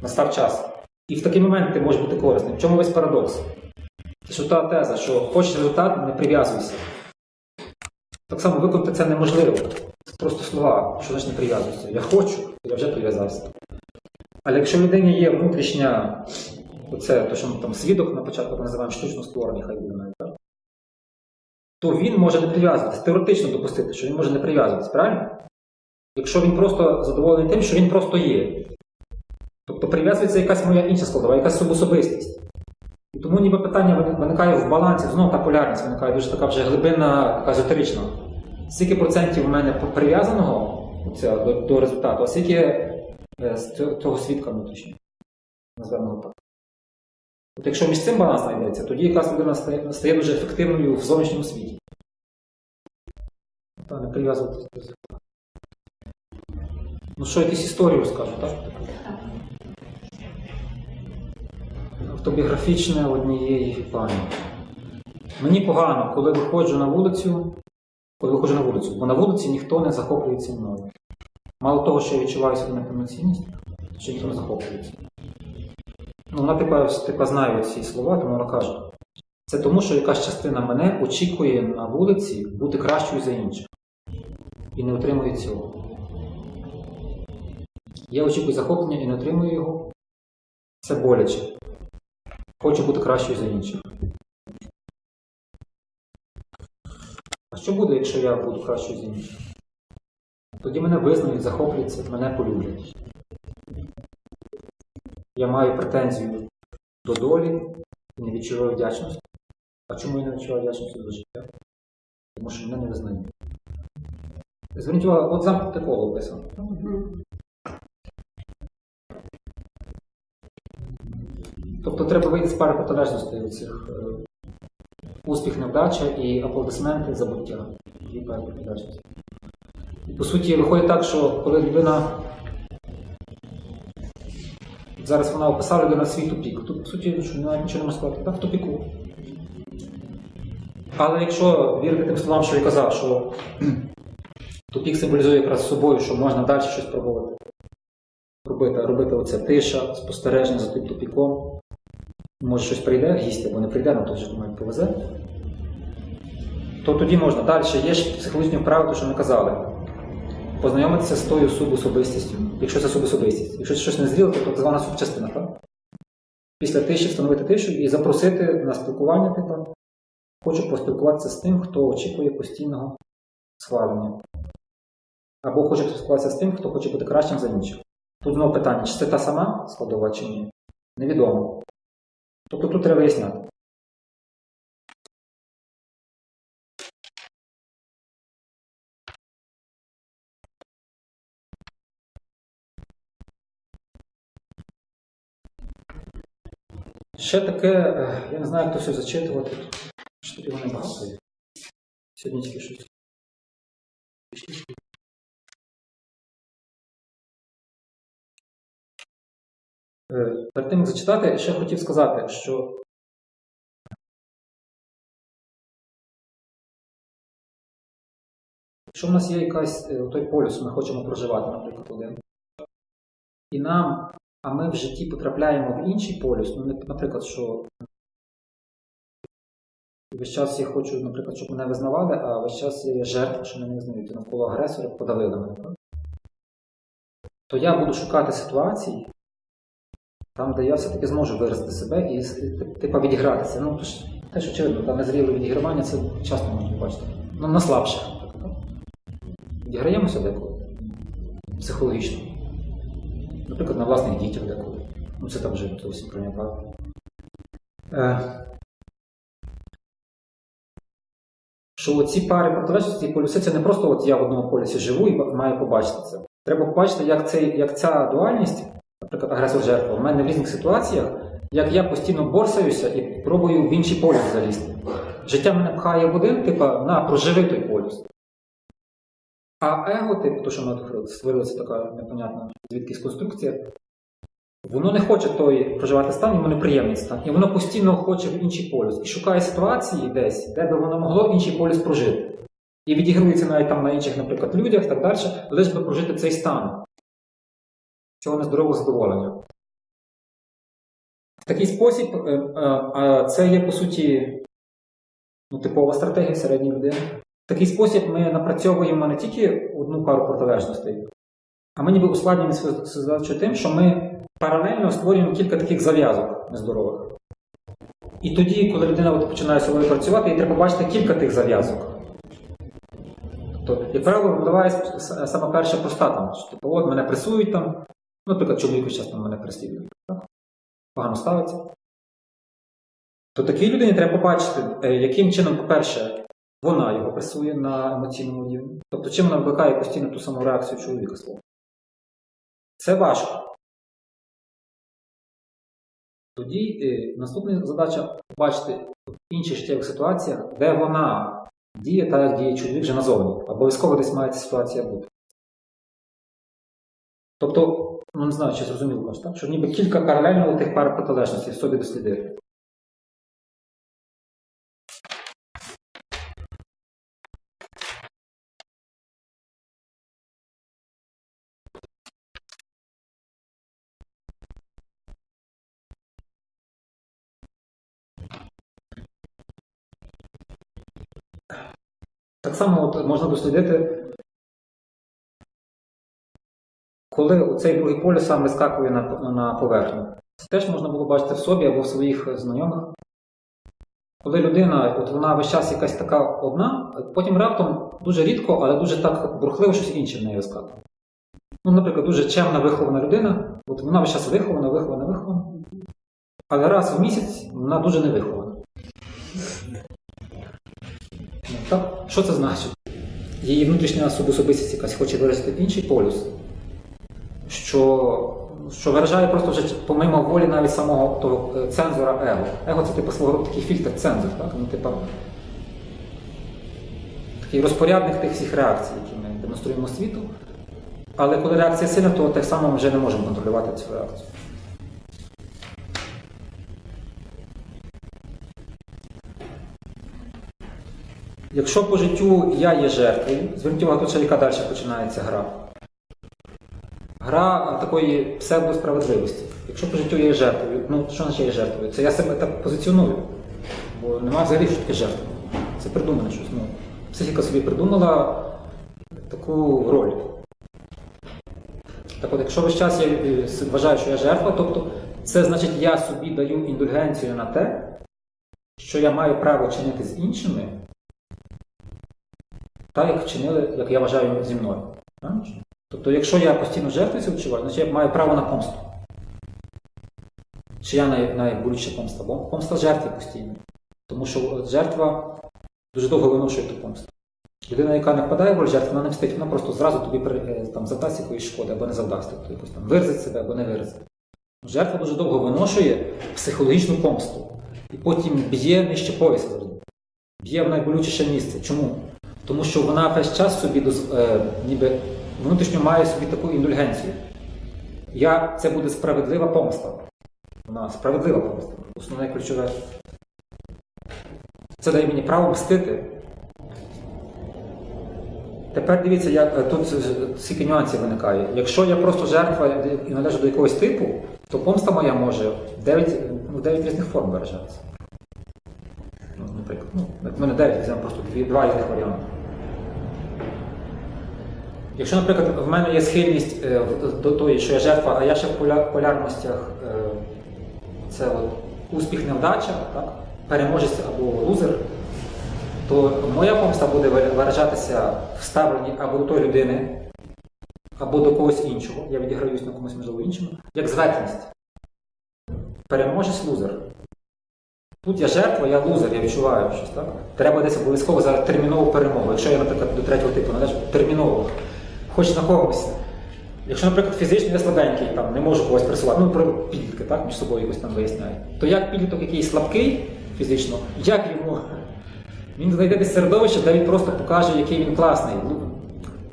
настав час. І в такий момент ти можеш бути корисним. В чому весь парадокс? Це що та теза, що хочеш результат, не прив'язуйся. Так само виконати це неможливо. Це просто слова, що значить не прив'язуйся. Я хочу, я вже прив'язався. Але якщо в людині є внутрішня, оце, то що ми там свідок на початку називаємо штучно створений, хай буде навіть, так? То він може не прив'язуватися, теоретично допустити, що він може не прив'язуватися, правильно? Якщо він просто задоволений тим, що він просто є. Тобто прив'язується якась моя інша складова, якась субособистість. І тому ніби питання виникає в балансі, знову та полярність виникає дуже така вже глибинна, така езотерична. Скільки процентів у мене прив'язаного, Оце, до результату. А скільки з цього свідка внутрішнього? Назвемо його так. От якщо між цим баланс знайдеться, тоді якраз людина стає дуже ефективною в зовнішньому світі. Та, не прив'язуватися до результату. Ну що, якусь історію розкажу, так? Автобіографічне однієї пані. Мені погано, коли виходжу на вулицю, бо на вулиці ніхто не захоплюється мною. Мало того, що я відчуваю свою неповноцінність, що ніхто не захоплюється. Ну, вона типа знає ці слова, тому вона каже, це тому, що якась частина мене очікує на вулиці бути кращою за інших. І не отримує цього. Я очікую захоплення і не отримую його. Це боляче. Хочу бути кращою за інших. А що буде, якщо я буду кращою за інших? Тоді мене визнають, захопляться, мене полюблять. Я маю претензію до долі і не відчуваю вдячності. А чому я не відчуваю вдячності до життя? Тому що мене не визнають. Зверніть увагу, от замкнуте коло описано. Тобто треба вийти з пари протилежностей цих успіх, невдача і аплодисменти, забуття. Дві пари протилежності. І по суті, виходить так, що коли людина зараз вона описала людина свій тупік. Тут, по суті, що немає нічого не може сказати, так, в тупіку. Але якщо вірити тим словам, що я казав, що тупік символізує якраз собою, що можна далі щось пробувати. Робити оце тиша, спостереження за тим тупіком. Може щось прийде, гість або не прийде, але теж думаю, повезе. То тоді можна. Далі є ж психологічні вправи, то що ми казали. Познайомитися з тою субособистістю, якщо це субособистість. Якщо це щось не зріло, то так звана субчастина, так? Після тиші встановити тишу і запросити на спілкування, типу, хочу поспілкуватися з тим, хто очікує постійного схвалення. Або хоче поспілкуватися з тим, хто хоче бути кращим за інших. Тут знову питання, чи це та сама складова, чи ні? Невідомо. Тобто тут треба виясняти. Ще таке, я не знаю, як то все зачитувати. Що тут його небагато є. Сьогодні тільки щось. Перед тим, як зачитати, ще хотів сказати, що якщо в нас є якась той полюс, ми хочемо проживати, наприклад, один, і нам, а ми в житті потрапляємо в інший полюс, ну, наприклад, що весь час я хочу, наприклад, щоб мене визнавали, а весь час я є жертва, що мене не визнають, і навколо агресора подавили мене, так? То я буду шукати ситуації, там, де я все-таки зможу виразити себе і типа відігратися. Ну, тож, теж очевидно, там незріле відігравання, це часто можна побачити. Ну, на слабших. Відіграємося деколи. Психологічно. Наприклад, на власних дітях деколи. Ну, це там вже зовсім прийнято. Що оці пари протилежності і полюси, це не просто от я в одному полюсі живу і маю побачити це. Треба побачити, як ця дуальність, наприклад, агресор-жертва, в мене в різних ситуаціях, як я постійно борсаюся і пробую в інший полюс залізти. Життя мене пхає в один, типа, на, проживи той полюс. А его, типу, то, що ми створилася така непонятна звідкись конструкція, воно не хоче той проживати стан, йому неприємний стан. І воно постійно хоче в інший полюс. І шукає ситуації десь, де би воно могло інший полюс прожити. І відігрується навіть там на інших, наприклад, людях і так далі, лише би прожити цей стан. Цього нездорового задоволення. В такий спосіб, це є, по суті, типова стратегія середньої людини. В такий спосіб ми напрацьовуємо не тільки одну пару протилежностей, а ми ніби ускладнюємо свою задачу тим, що ми паралельно створюємо кілька таких зав'язок нездорових. І тоді, коли людина починає з собою працювати, їй треба бачити кілька тих зав'язок. Тобто, як правило, вдаває саме перша проста там, що типу, от мене пресують там, наприклад, чоловіку часто мене переслідують, погано ставиться. То такій людині треба побачити, яким чином, по-перше, вона його пресує на емоційному рівні. Тобто, чим вона викликає постійно ту саму реакцію чоловіка свого. Це важко. Тоді наступна задача побачити в інших життєвих ситуаціях, де вона діє так, як діє чоловік вже назовні. Обов'язково десь має ця ситуація бути. Тобто, ну не знаю, чи зрозуміло ваш, так? Що ніби кілька паралельно тих пар протилежностей в собі дослідити. Так само от можна дослідити, коли цей другий полюс сам вискакує на поверхню. Це теж можна було бачити в собі або в своїх знайомих. Коли людина, от вона весь час якась така одна, потім раптом дуже рідко, але дуже так бурхливо щось інше в неї вискакує. Ну, наприклад, дуже чемна, вихована людина, от вона весь час вихована, але раз в місяць вона дуже невихована. Так? Що це значить? Її внутрішня особистість якась хоче виразити інший полюс, що виражає просто вже помимо волі навіть самого того цензора его. Его – це типу свого роду такий фільтр-цензор, так? Ну, типу, такий розпорядник тих всіх реакцій, які ми демонструємо світу. Але коли реакція сильна, то так само ми вже не можемо контролювати цю реакцію. Якщо по життю я є жертвою, зверніть увагу, тут ще яка далі починається гра. Гра такої псевдосправедливості. Якщо по життю я є жертвою, ну що значить я є жертвою? Це я себе так позиціоную. Бо немає взагалі, що таке жертва. Це придумане щось. Ну, психіка собі придумала таку роль. Так от, якщо весь час я вважаю, що я жертва, тобто це значить я собі даю індульгенцію на те, що я маю право чинити з іншими, так, як вчинили, як я вважаю, зі мною. Тобто, якщо я постійно жертвою це відчуваю, значить я маю право на помсту. Чи я найболюча помста? Бо помста жертви постійно. Тому що жертва дуже довго виношує ту помсту. Людина, яка не впадає в роль жертви, вона не мстить, вона просто зразу тобі там, завдасть якоїсь шкоди або не завдасть. Тобто якось там виразить себе або не виразить. Жертва дуже довго виношує психологічну помсту. І потім б'є нижче пояса завжди. Б'є в найболючіше місце. Чому? Тому що вона весь час собі ніби внутрішньо має собі таку індульгенцію. Це буде справедлива помста. Вона справедлива помста. Основне ключове. Це дає мені право мстити. Тепер дивіться, тут скільки нюансів виникає. Якщо я просто жертва і належу до якогось типу, то помста моя може в 9 різних форм виражатися. Наприклад, в мене 9, візьмемо просто 2 різних варіанти. Якщо, наприклад, в мене є схильність до того, що я жертва, а я ще в полярностях це от, успіх, невдача, так? Переможець або лузер, то моя помста буде виражатися в ставленні або до тої людини, або до когось іншого, я відіграюсь на комусь, можливо, іншому, як зветність. Переможець, лузер. Тут я жертва, я лузер, я відчуваю щось, так? Треба десь обов'язково зараз термінову перемогу. Якщо я, наприклад, до третього типу належу, терміново. Хоч на когось. Якщо, наприклад, фізично я слабенький, там, не можу когось пресувати, про підлітки, так, між собою якось там виясняють, то як підліток, який слабкий фізично, як йому? Він знайде десь середовище, де він просто покаже, який він класний.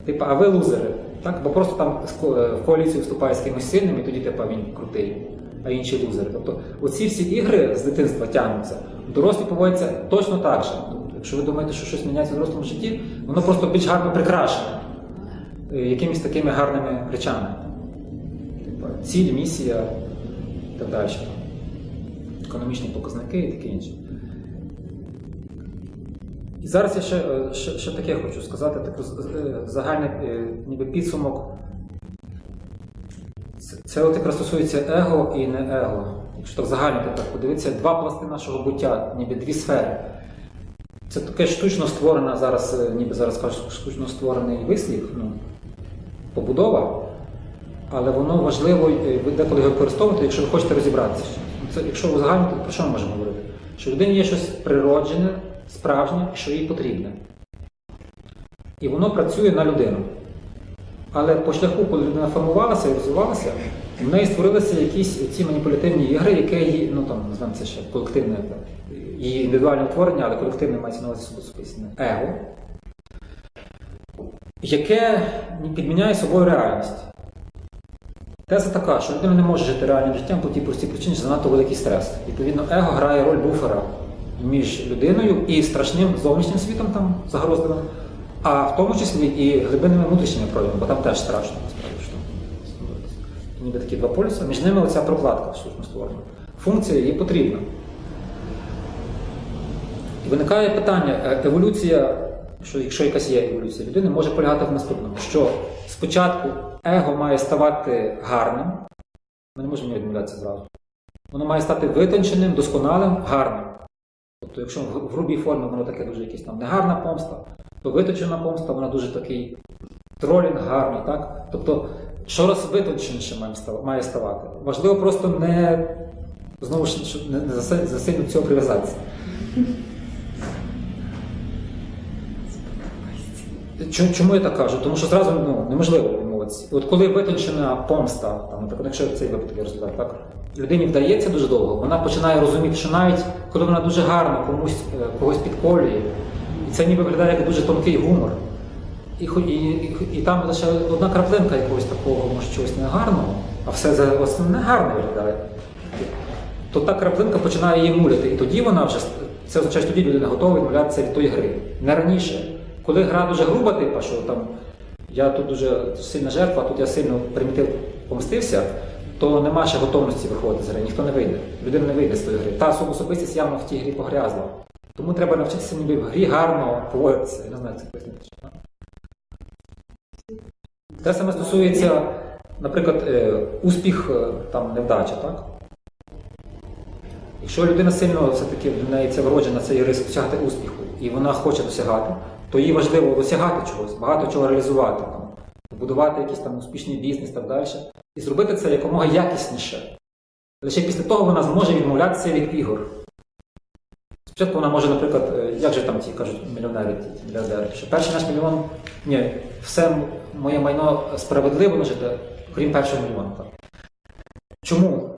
Типа, а ви лузери. Так? Бо просто там в коаліцію вступає з кимось сильним, і тоді типа, він крутий, а інші лузери. Тобто оці всі ігри з дитинства тягнуться. Дорослі поводяться точно так же. Тобто, якщо ви думаєте, що щось міняється в дорослому житті, воно просто більш гарно прикрашене якимись такими гарними речами. Типа, ціль, місія і так далі. Економічні показники і таке інше. І зараз я ще таке хочу сказати, такий загальний ніби підсумок. Це от якраз стосується его і не его. Якщо так загально так подивитися, 2 пласти нашого буття, ніби 2 сфери. Це таке штучно створена зараз, ніби зараз кажуть, штучно створений вислів, побудова, але воно важливо, ви деколи його використовуєте, якщо ви хочете розібратися. Це, якщо ви загально, то про що ми можемо говорити? Що в людині є щось природжене, справжнє, що їй потрібне. І воно працює на людину. Але по шляху, коли людина формувалася і розвивалася, в неї створилися якісь ці маніпулятивні ігри, яке її, ну там, називаємо це ще колективне, її індивідуальне утворення, але колективне мається на увазі особистісне его, яке підміняє собою реальність. Теза така, що людина не може жити реальним життям по тій простій причині, що занадто великий стрес. Відповідно, его грає роль буфера між людиною і страшним зовнішнім світом, там, загрозливим, а в тому числі і глибинними внутрішніми проявами, бо там теж страшно, насправді, що там ніби такі два полюси. Між ними оця прокладка штучно створена. Функція їй потрібна. І виникає питання, еволюція, що якщо якась є еволюція людини, може полягати в наступному, що спочатку его має ставати гарним, ми не можемо відмовлятися зразу. Воно має стати витонченим, досконалим, гарним. Тобто, якщо в грубій формі воно таке дуже якась там негарна помста, то витончена помста, вона дуже такий тролінг гарний, так? Тобто, щораз витонченіше має ставати. Важливо просто не, знову ж, не засильно до цього прив'язатися. Чому я так кажу? Тому що зразу неможливо відмовитися. От коли витончена помста, там, наприклад, якщо цей випадок я розглядаю, так, людині вдається дуже довго, вона починає розуміти, що навіть коли вона дуже гарно когось підколює, і це ніби виглядає як дуже тонкий гумор, і там лише одна краплинка якогось такого, може, чогось негарного, а все основне гарне виглядає, то та краплинка починає її муляти. І тоді вона вже, це означає, що тоді людина готова відмовлятися від тої гри. Не раніше. Коли гра дуже груба, типа, що там я тут дуже сильна жертва, а тут я сильно примітив помстився, то нема ще готовності виходити з гри, ніхто не вийде. Людина не вийде з тої гри. Та особистість явно в тій грі погрязла. Тому треба навчитися ніби в грі гарно поводитися. Я не знаю, як це пояснити. Те саме стосується, наприклад, успіх, там, невдача, так? Якщо людина сильно, все-таки в неї це вроджена, цей рис досягати успіху, і вона хоче досягати, то їй важливо досягати чогось, багато чого реалізувати, там, будувати якийсь там успішний бізнес і так далі, і зробити це якомога якісніше. Лише після того вона зможе відмовлятися від ігор. Спочатку вона може, наприклад, як же там ті, кажуть, мільйонери, ті мільярдери, що перший наш мільйон, ні, все моє майно справедливо нажите, крім першого мільйона. Так. Чому?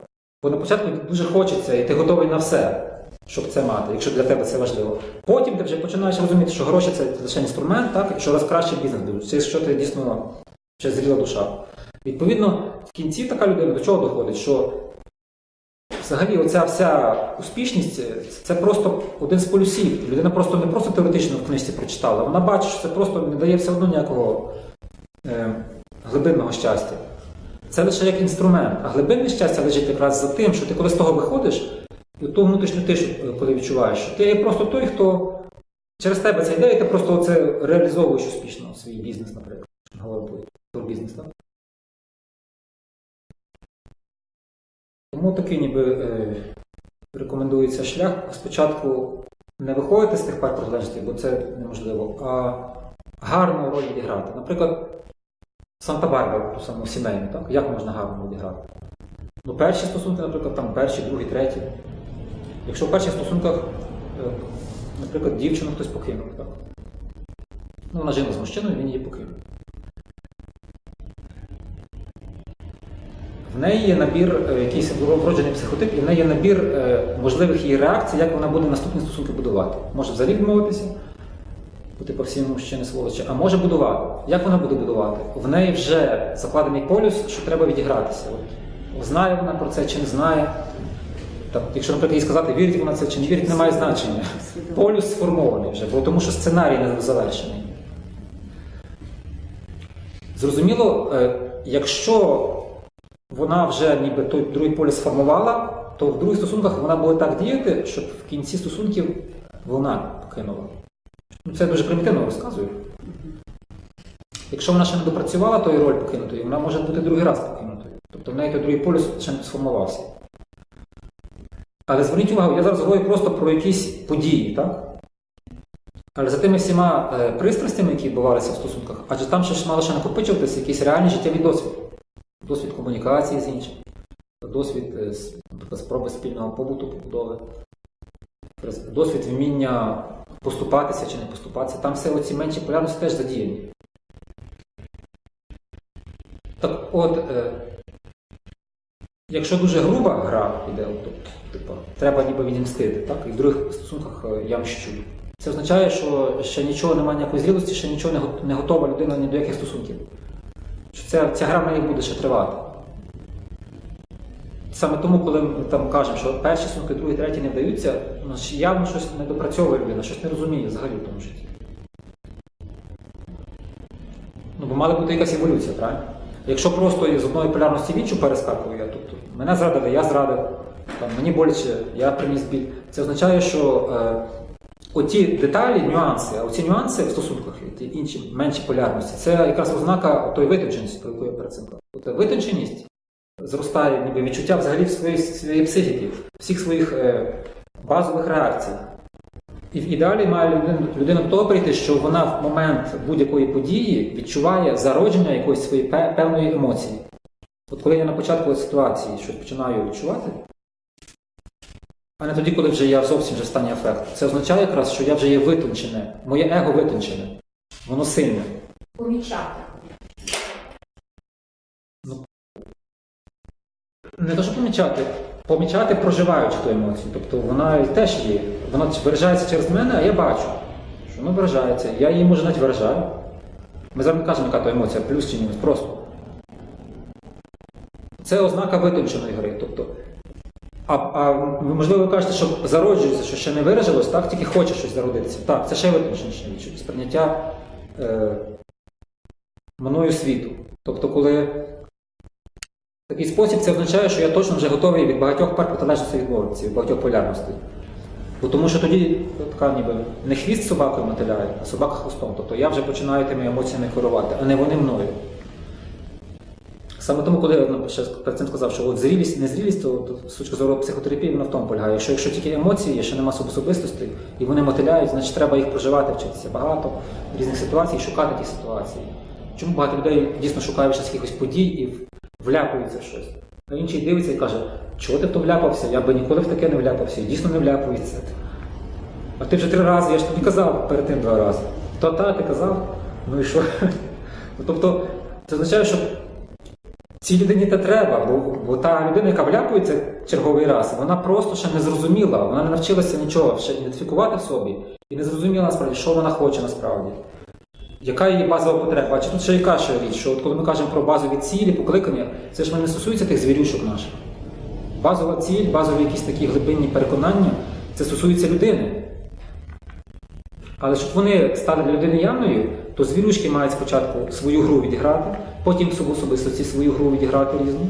Бо на початку дуже хочеться, і ти готовий на все, щоб це мати, якщо для тебе це важливо. Потім ти вже починаєш розуміти, що гроші – це лише інструмент, так, і що раз краще бізнес буде. Це що ти дійсно ще зріла душа. Відповідно, в кінці така людина до чого доходить, що взагалі оця вся успішність – це просто один з полюсів. Людина просто не просто теоретично в книжці прочитала, вона бачить, що це просто не дає все одно ніякого глибинного щастя. Це лише як інструмент, а глибинне щастя лежить якраз за тим, що ти коли з того виходиш, і ту внутрішню тишу, коли відчуваєш, що ти є просто той, хто через тебе це йде, і ти просто це реалізовуєш успішно, свій бізнес, наприклад. Говоримо про бізнес, так? Тому такий ніби рекомендується шлях. Спочатку не виходити з тих пар протилежностей, бо це неможливо, а гарну роль відіграти. Наприклад, Санта-Барбара, ту саму сімейну, так? Як можна гарно відіграти? Ну, перші стосунки, наприклад, там перші, другі, треті. Якщо в перших стосунках, наприклад, дівчину хтось покинув, так? Ну, вона жила з мужчиною, він її покинув. В неї є набір, якийсь вроджений психотип, і в неї є набір можливих її реакцій, як вона буде наступні стосунки будувати. Може взагалі відмовитися, бути по всім мужчини сволочі, а може будувати. Як вона буде будувати? В неї вже закладений полюс, що треба відігратися. От, знає вона про це чи не знає. Так, якщо, наприклад, їй сказати, вірить вона це чи не вірить, не має значення. Полюс сформований вже, бо тому що сценарій не завершений. Зрозуміло, якщо вона вже ніби той другий полюс сформувала, то в других стосунках вона буде так діяти, щоб в кінці стосунків вона покинула. Ну, це дуже примітивно розказую. Якщо вона ще не допрацювала тої роль покинутої, вона може бути другий раз покинутою. Тобто в неї той другий полюс ще не сформувався. Але зверніть увагу, я зараз говорю просто про якісь події, так? Але за тими всіма пристрастями, які відбувалися в стосунках, адже там ще мало ще накопичуватися якийсь реальний життєвий досвід. Досвід комунікації з іншим, досвід, наприклад, спроби спільного побуту, побудови, досвід вміння поступатися чи не поступатися. Там все оці менші полярності теж задіяні. Так от, якщо дуже груба гра йде, тобто, треба ніби відімстити, так? І в других стосунках я мщу. Це означає, що ще нічого немає ніякої зрілості, ще нічого не готова людина ні до яких стосунків. Що ця гра в неї буде ще тривати. Саме тому, коли ми там кажемо, що перші стосунки, другі, треті не вдаються, ну, явно щось не допрацьовує людина, щось не розуміє взагалі в тому житті. Ну, бо мала бути якась еволюція, правильно? Якщо просто з одної полярності в іншу перескакую я, тобто мене зрадили, я зрадив, там, мені боляче, я приніс біль, це означає, що оті деталі, нюанси, а оці нюанси в стосунках, ті інші менші полярності, це якраз ознака тої витонченості, про яку я перед цим казав. От витонченість зростає ніби відчуття взагалі своєї психіки, всіх своїх базових реакцій. І в ідеалі має людина до того прийти, що вона в момент будь-якої події відчуває зародження якоїсь своєї певної емоції. От коли я на початку ситуації щось починаю відчувати, а не тоді, коли вже я зовсім вже в стані афекту, це означає якраз, що я вже є витончене, моє его витончене, воно сильне. Помічати. Не те, що помічати, проживаючи ту емоцію. Тобто вона теж є. Вона виражається через мене, а я бачу, що воно виражається. Я її, може, навіть виражаю. Ми зараз не кажемо, яка то емоція, плюс чи мінус, просто. Це ознака витонченої гри. Тобто, можливо, ви кажете, що зароджується, що ще не виражилось, так? Тільки хоче щось зародитися. Так, це ще витонченіше відчуття, сприйняття мною світу. Тобто, коли в такий спосіб це означає, що я точно вже готовий від багатьох пар протилежностей відмовитися, від багатьох полярностей. Бо тому що тоді така ніби не хвіст собакою мотиляє, а собака хвостом. Тобто я вже починаю тими емоціями керувати, а не вони мною. Саме тому, коли я ще перед цим сказав, що от зрілість, незрілість, то з точки зору психотерапії вона в тому полягає. Якщо тільки емоції є, ще нема особистостей, і вони мотиляють, значить треба їх проживати, вчитися багато різних ситуацій, шукати ті ситуації. Чому багато людей дійсно шукають ще якихось подій і вляпується в щось. А інший дивиться і каже, чого ти в то вляпався? Я би ніколи в таке не вляпався. І дійсно не вляпується. А ти вже 3 рази, я ж тобі казав перед тим 2 рази. Ти казав? Ну і що? Тобто, це означає, що цій людині те треба, бо та людина, яка вляпується черговий раз, вона просто ще не зрозуміла, вона не навчилася нічого ще ідентифікувати в собі і не зрозуміла насправді, що вона хоче насправді. Яка її базова потреба? Чи тут ще яка ще річ, що от коли ми кажемо про базові цілі, покликання, це ж не стосується тих звірюшок наших. Базова ціль, базові якісь такі глибинні переконання, це стосується людини. Але щоб вони стали для людини явною, то звірюшки мають спочатку свою гру відіграти, потім субособистості свою гру відіграти різну.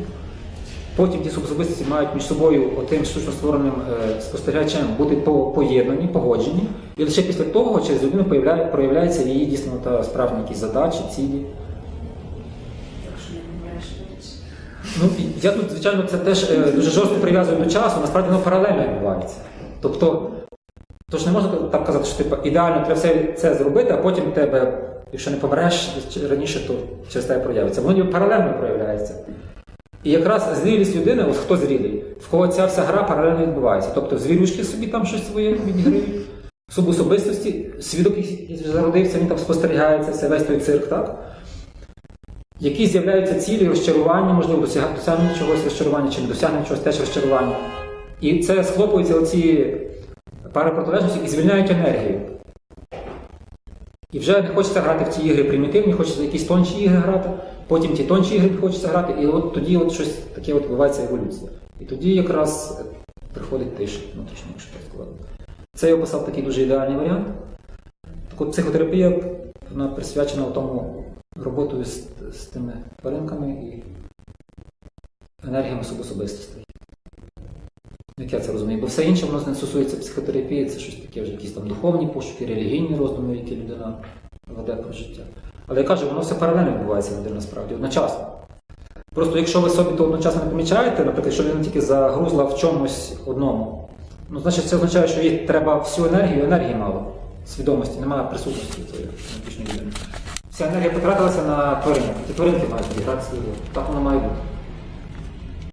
Потім ті субособистості мають між собою отим штучно створеним спостерігачем бути поєднані, погоджені. І лише після того через людину проявляється її дійсно та справжні якісь задачі, цілі. Ну, я тут, звичайно, це теж дуже жорстко прив'язую до часу, насправді воно паралельно відбувається. Тобто, тож не можна так казати, що ідеально треба все це зробити, а потім тебе, якщо не помреш раніше, то через тебе проявиться. Воно паралельно проявляється. І якраз зрілість людини, от хто зрілий, в кого ця вся гра паралельно відбувається. Тобто в звірюшки собі там щось своє відіграють, в особистості, свідок, який зародився, він там спостерігається, це весь той цирк, так? Які з'являються цілі, розчарування, можливо, досягнення чогось розчарування, чи не досягнення чогось теж розчарування. І це схлопуються оці пари протилежності і звільняють енергію. І вже не хочеться грати в ті ігри примітивні, хочеться якісь тонші ігри грати, потім ті тонші ігри хочеться грати, і от тоді от щось таке от відбувається еволюція. І тоді якраз приходить тиша, внутрішня, якщо так сказати. Це я описав такий дуже ідеальний варіант. Так от психотерапія, вона присвячена тому роботою з тими тваринками і енергіями особистостей. Як я це розумію? Бо все інше воно не стосується психотерапії, це щось таке вже якісь там духовні пошуки, релігійні роздуми, які людина веде про життя. Але я кажу, воно все паралельно відбувається в людині насправді, одночасно. Просто якщо ви собі то одночасно не помічаєте, наприклад, якщо людина тільки загрузла в чомусь одному, ну, значить це означає, що їй треба всю енергії мало. Свідомості, немає присутності цієї внутрішньої людини. Вся енергія потратилася на тваринок. Ті тваринки мають відіграти свою роль. Так воно має бути.